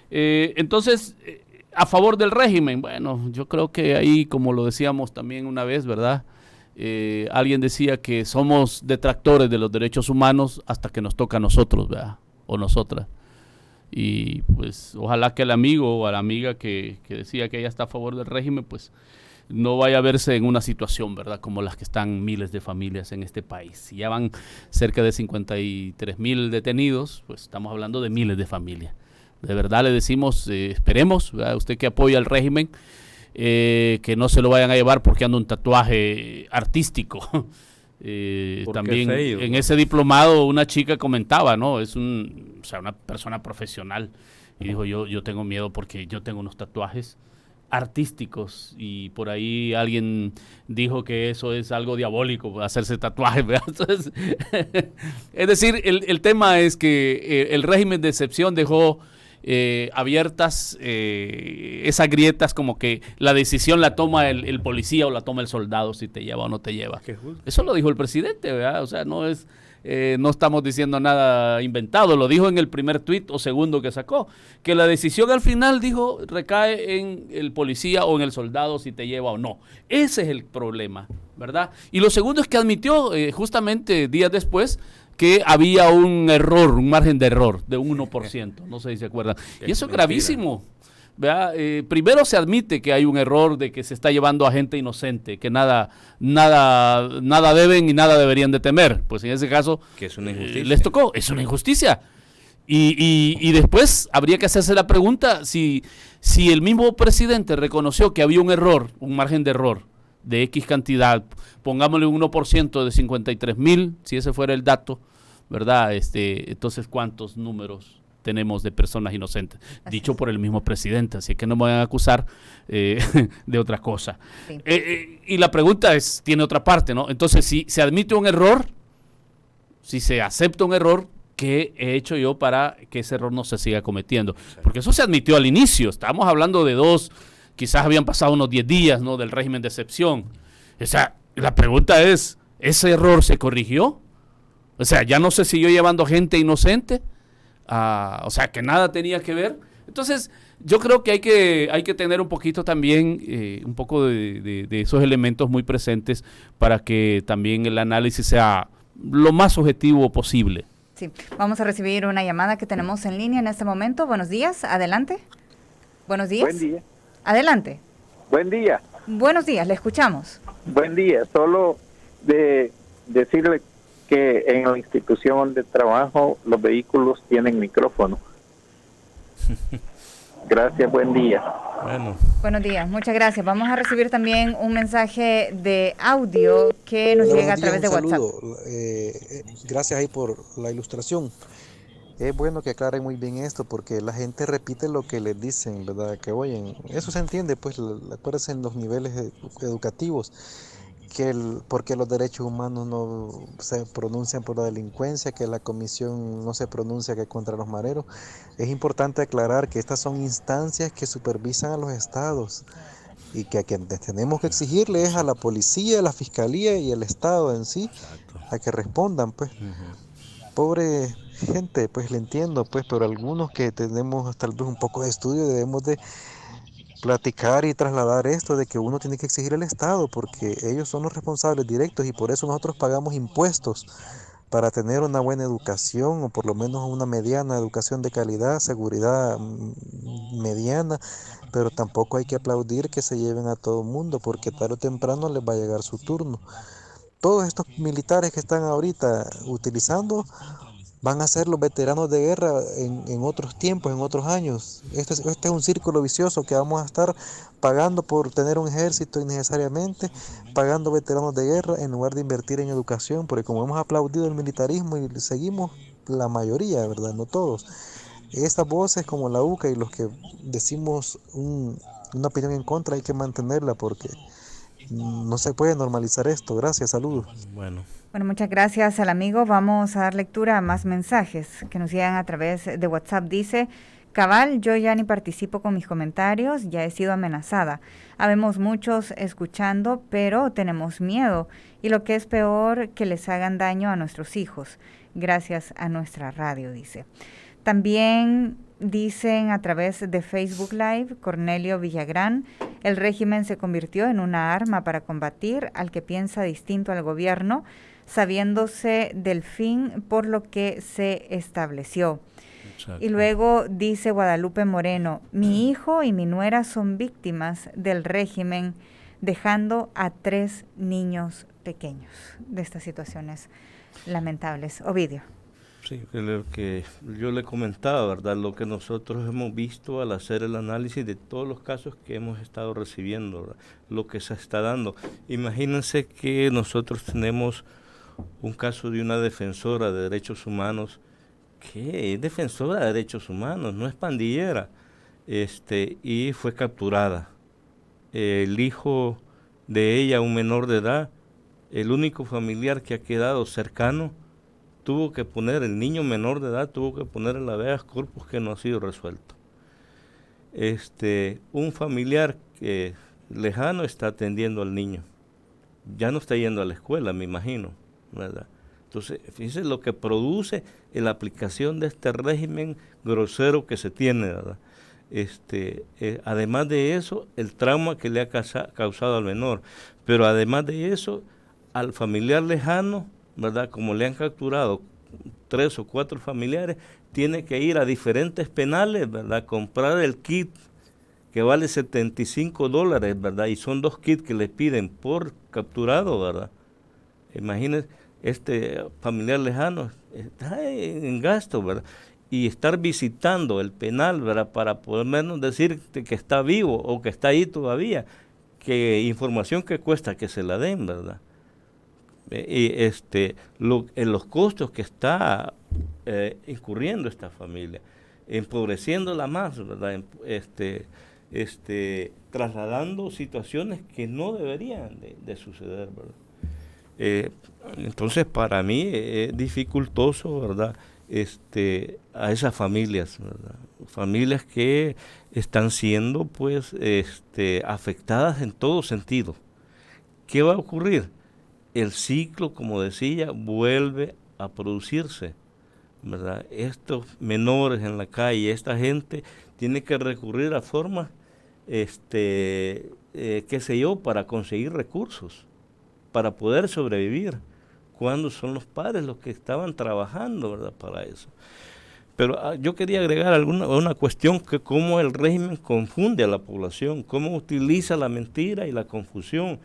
Entonces, a favor del régimen, bueno, yo creo que ahí, como lo decíamos también una vez, ¿verdad?, alguien decía que somos detractores de los derechos humanos hasta que nos toca a nosotros, ¿verdad?, o nosotras. Y pues ojalá que el amigo o la amiga que decía que ella está a favor del régimen, pues no vaya a verse en una situación, ¿verdad?, como las que están miles de familias en este país. Si ya van cerca de 53,000 detenidos, pues estamos hablando de miles de familias. De verdad le decimos, esperemos, ¿verdad?, usted que apoya al régimen, que no se lo vayan a llevar porque anda un tatuaje artístico. También feo, en ese diplomado una chica comentaba, ¿no?, es una persona profesional, y dijo, yo tengo miedo porque yo tengo unos tatuajes artísticos, y por ahí alguien dijo que eso es algo diabólico, hacerse tatuajes, ¿verdad? Entonces, es decir, el tema es que el régimen de excepción dejó abiertas esas grietas, como que la decisión la toma el policía o la toma el soldado, si te lleva o no te lleva. Eso lo dijo el presidente, ¿verdad? O sea, no estamos diciendo nada inventado, lo dijo en el primer tuit o segundo que sacó, que la decisión al final, dijo, recae en el policía o en el soldado si te lleva o no. Ese es el problema, ¿verdad? Y lo segundo es que admitió justamente días después que había un error, un margen de error de un 1%, no sé si se acuerdan. Y eso es gravísimo, ¿verdad? Primero se admite que hay un error de que se está llevando a gente inocente, que nada deben y nada deberían de temer. Pues en ese caso, que es una injusticia. Les tocó, es una injusticia. Y después habría que hacerse la pregunta si el mismo presidente reconoció que había un error, un margen de error de X cantidad, pongámosle un 1% de 53,000, si ese fuera el dato, ¿verdad? Entonces, ¿cuántos números tenemos de personas inocentes? Así dicho es. Por el mismo presidente, así que no me van a acusar de otra cosa. Sí. Y la pregunta tiene otra parte, ¿no? Entonces, si se admite un error, si se acepta un error, ¿qué he hecho yo para que ese error no se siga cometiendo? Porque eso se admitió al inicio, estábamos hablando de quizás habían pasado unos 10 días, ¿no?, del régimen de excepción. O sea, la pregunta es, ¿ese error se corrigió? O sea, ya no se siguió llevando gente inocente, o sea, que nada tenía que ver. Entonces, yo creo que hay que tener un poquito también, un poco de esos elementos muy presentes para que también el análisis sea lo más objetivo posible. Sí, vamos a recibir una llamada que tenemos en línea en este momento. Buenos días, adelante. Buenos días. Buen día. Adelante. Buen día. Buenos días, le escuchamos. Buen día, solo de decirle que en la institución donde trabajo los vehículos tienen micrófono. Gracias, buen día. Bueno. Buenos días, muchas gracias. Vamos a recibir también un mensaje de audio que nos llega a través de WhatsApp. Gracias ahí por la ilustración. Es bueno que aclaren muy bien esto porque la gente repite lo que les dicen, ¿verdad? Que oyen. Eso se entiende, pues, acuérdense en los niveles educativos, porque los derechos humanos no se pronuncian por la delincuencia, que la comisión no se pronuncia que contra los mareros. Es importante aclarar que estas son instancias que supervisan a los estados y que a quienes tenemos que exigirle es a la policía, a la fiscalía y al estado en sí, a que respondan, pues. pobre gente, pues le entiendo, pues, pero algunos que tenemos tal vez un poco de estudio debemos de platicar y trasladar esto de que uno tiene que exigir al Estado porque ellos son los responsables directos y por eso nosotros pagamos impuestos para tener una buena educación o por lo menos una mediana educación de calidad, seguridad mediana, pero tampoco hay que aplaudir que se lleven a todo el mundo porque tarde o temprano les va a llegar su turno. Todos estos militares que están ahorita utilizando van a ser los veteranos de guerra en otros tiempos, en otros años. Este es un círculo vicioso que vamos a estar pagando por tener un ejército innecesariamente, pagando veteranos de guerra en lugar de invertir en educación, porque como hemos aplaudido el militarismo y seguimos la mayoría, ¿verdad? No todos. Estas voces como la UCA y los que decimos una opinión en contra hay que mantenerla porque no se puede normalizar esto. Gracias, saludos. Bueno, muchas gracias al amigo. Vamos a dar lectura a más mensajes que nos llegan a través de WhatsApp. Dice, cabal, yo ya ni participo con mis comentarios, ya he sido amenazada. Habemos muchos escuchando, pero tenemos miedo. Y lo que es peor, que les hagan daño a nuestros hijos. Gracias a nuestra radio, dice. También dicen a través de Facebook Live, Cornelio Villagrán, el régimen se convirtió en una arma para combatir al que piensa distinto al gobierno, sabiéndose del fin por lo que se estableció. Exacto. Y luego dice Guadalupe Moreno, mi hijo y mi nuera son víctimas del régimen, dejando a 3 niños pequeños de estas situaciones lamentables. Ovidio. Sí, lo que yo le comentaba, ¿verdad? Lo que nosotros hemos visto al hacer el análisis de todos los casos que hemos estado recibiendo, ¿verdad? Lo que se está dando. Imagínense que nosotros tenemos un caso de una defensora de derechos humanos, que es defensora de derechos humanos, no es pandillera, y fue capturada. El hijo de ella, un menor de edad, el único familiar que ha quedado cercano, tuvo que poner, el niño menor de edad tuvo que poner el habeas corpus que no ha sido resuelto. Un familiar lejano está atendiendo al niño. Ya no está yendo a la escuela, me imagino, ¿verdad? Entonces, fíjense lo que produce la aplicación de este régimen grosero que se tiene, ¿verdad? Además de eso, el trauma que le ha causado al menor. Pero además de eso, al familiar lejano, ¿verdad? Como le han capturado 3 o 4 familiares, tiene que ir a diferentes penales, ¿verdad? Comprar el kit que vale $75, ¿verdad? Y son 2 kits que le piden por capturado, ¿verdad? Imagínense, este familiar lejano está en gasto, ¿verdad? Y estar visitando el penal, ¿verdad? Para poder menos decirte que está vivo o que está ahí todavía, que información que cuesta que se la den, ¿verdad? Y en los costos que está incurriendo esta familia, empobreciéndola más, ¿verdad? Trasladando situaciones que no deberían de suceder, ¿verdad? Entonces, para mí es dificultoso, ¿verdad? A esas familias, ¿verdad? Familias que están siendo, pues, afectadas en todo sentido. ¿Qué va a ocurrir? El ciclo, como decía, vuelve a producirse, ¿verdad? Estos menores en la calle, esta gente tiene que recurrir a formas, qué sé yo, para conseguir recursos, para poder sobrevivir, cuando son los padres los que estaban trabajando, ¿verdad? Para eso. Pero yo quería agregar una cuestión, que cómo el régimen confunde a la población, cómo utiliza la mentira y la confusión.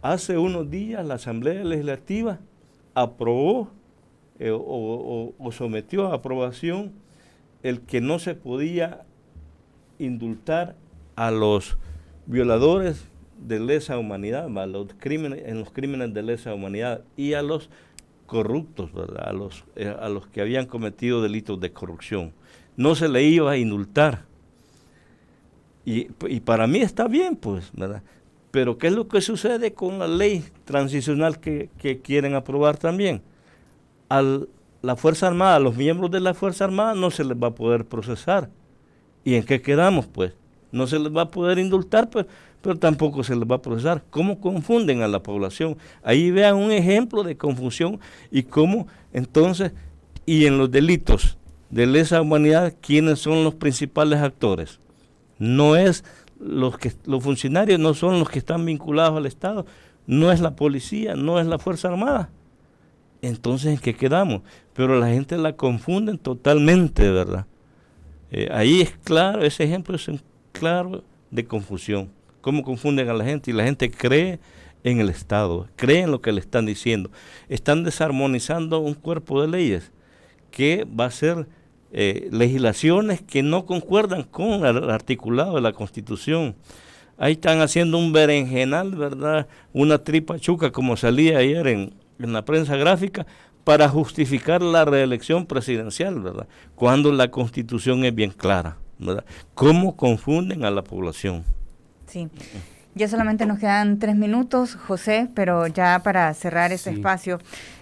Hace unos días la Asamblea Legislativa aprobó o sometió a aprobación el que no se podía indultar a los violadores de lesa humanidad, en los crímenes de lesa humanidad, y a los corruptos, ¿verdad? A los que habían cometido delitos de corrupción. No se le iba a indultar. Y para mí está bien, pues, ¿verdad? Pero ¿qué es lo que sucede con la ley transicional que quieren aprobar también? A la Fuerza Armada, a los miembros de la Fuerza Armada no se les va a poder procesar. ¿Y en qué quedamos, pues? No se les va a poder indultar, pero tampoco se les va a procesar. ¿Cómo confunden a la población? Ahí vean un ejemplo de confusión y cómo entonces Y en los delitos de lesa humanidad, ¿quiénes son los principales actores? No es los funcionarios no son los que están vinculados al Estado, no es la policía, no es la Fuerza Armada. Entonces, ¿en qué quedamos? Pero la gente la confunde totalmente, ¿verdad? Ahí es claro, ese ejemplo es claro de confusión. Cómo confunden a la gente, y la gente cree en el Estado, cree en lo que le están diciendo. Están desarmonizando un cuerpo de leyes que va a ser legislaciones que no concuerdan con el articulado de la Constitución. Ahí están haciendo un berenjenal, ¿verdad? Una tripa chuca, como salía ayer en la prensa gráfica, para justificar la reelección presidencial, ¿verdad? Cuando la Constitución es bien clara, ¿verdad? ¿Cómo confunden a la población? Sí. Ya solamente nos quedan 3 minutos, José, pero ya para cerrar este espacio,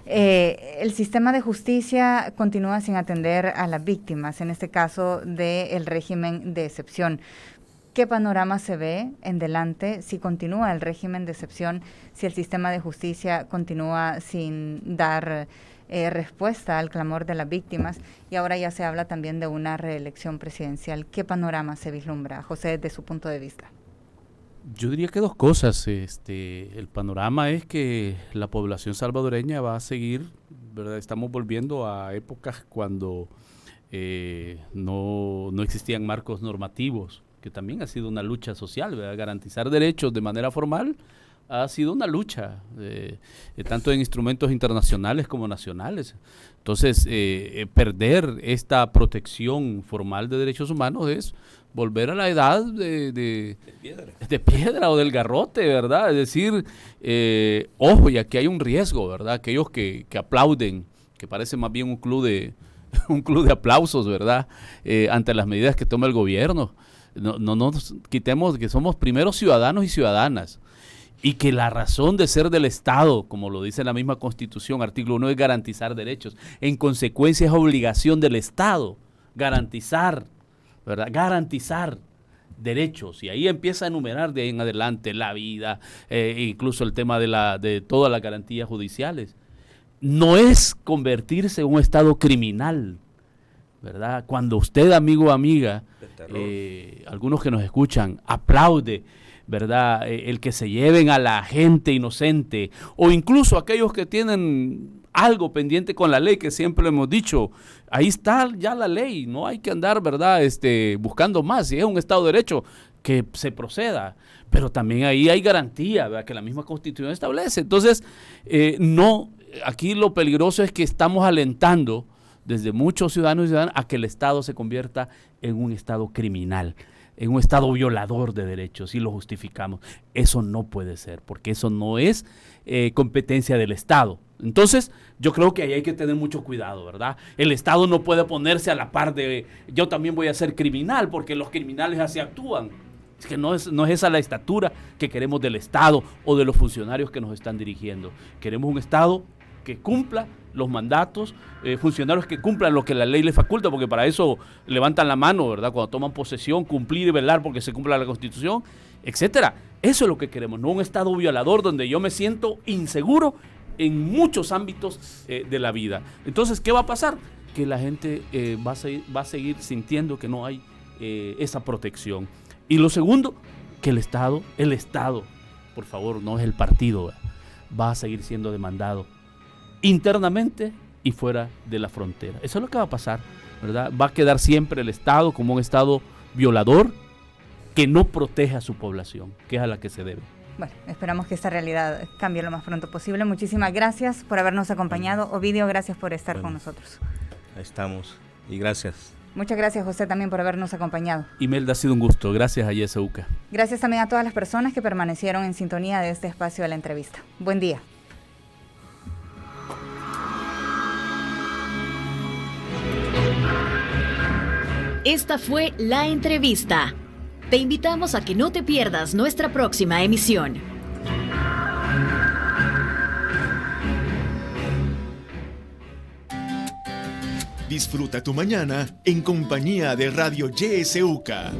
el sistema de justicia continúa sin atender a las víctimas, en este caso del régimen de excepción. ¿Qué panorama se ve en delante si continúa el régimen de excepción, si el sistema de justicia continúa sin dar respuesta al clamor de las víctimas, y ahora ya se habla también de una reelección presidencial? ¿Qué panorama se vislumbra, José, desde su punto de vista? Yo diría que 2 cosas. El panorama es que la población salvadoreña va a seguir, ¿verdad? Estamos volviendo a épocas cuando no existían marcos normativos, que también ha sido una lucha social, ¿verdad? Garantizar derechos de manera formal ha sido una lucha, tanto en instrumentos internacionales como nacionales. Entonces, perder esta protección formal de derechos humanos es volver a la edad de piedra o del garrote, ¿verdad? Es decir, ojo, y aquí hay un riesgo, ¿verdad? Aquellos que aplauden, que parece más bien un club de aplausos, ¿verdad? Ante las medidas que toma el gobierno. No nos quitemos que somos primero ciudadanos y ciudadanas, y que la razón de ser del Estado, como lo dice la misma Constitución, artículo 1, es garantizar derechos. En consecuencia, es obligación del Estado garantizar, ¿verdad? Garantizar derechos, y ahí empieza a enumerar de ahí en adelante la vida, incluso el tema de todas las garantías judiciales. No es convertirse en un Estado criminal, ¿verdad? Cuando usted, amigo o amiga, algunos que nos escuchan, aplaude, ¿verdad? El que se lleven a la gente inocente, o incluso aquellos que tienen algo pendiente con la ley, que siempre hemos dicho, ahí está ya la ley, no hay que andar, ¿verdad? Buscando más. Si es un Estado de Derecho, que se proceda, pero también ahí hay garantía, ¿verdad? Que la misma Constitución establece. Entonces, aquí lo peligroso es que estamos alentando desde muchos ciudadanos y ciudadanas a que el Estado se convierta en un Estado criminal, en un Estado violador de derechos, y lo justificamos. Eso no puede ser, porque eso no es competencia del Estado. Entonces, yo creo que ahí hay que tener mucho cuidado, ¿verdad? El Estado no puede ponerse a la par de, yo también voy a ser criminal, porque los criminales así actúan. Es que no es esa la estatura que queremos del Estado o de los funcionarios que nos están dirigiendo. Queremos un Estado que cumpla los mandatos, funcionarios que cumplan lo que la ley les faculta, porque para eso levantan la mano, ¿verdad? Cuando toman posesión, cumplir y velar porque se cumpla la Constitución, etcétera. Eso es lo que queremos, no un Estado violador donde yo me siento inseguro en muchos ámbitos de la vida. Entonces, ¿qué va a pasar? Que la gente va a seguir sintiendo que no hay esa protección. Y lo segundo, que el Estado, por favor, no es el partido, ¿verdad? Va a seguir siendo demandado internamente y fuera de la frontera. Eso es lo que va a pasar, ¿verdad? Va a quedar siempre el Estado como un Estado violador que no protege a su población, que es a la que se debe. Bueno, esperamos que esta realidad cambie lo más pronto posible. Muchísimas gracias por habernos acompañado. Ovidio, gracias por estar con nosotros. Ahí estamos, y gracias. Muchas gracias, José, también por habernos acompañado. Imelda, ha sido un gusto. Gracias a YesEUCA. Gracias también a todas las personas que permanecieron en sintonía de este espacio de la entrevista. Buen día. Esta fue La Entrevista. Te invitamos a que no te pierdas nuestra próxima emisión. Disfruta tu mañana en compañía de Radio YesEUCA.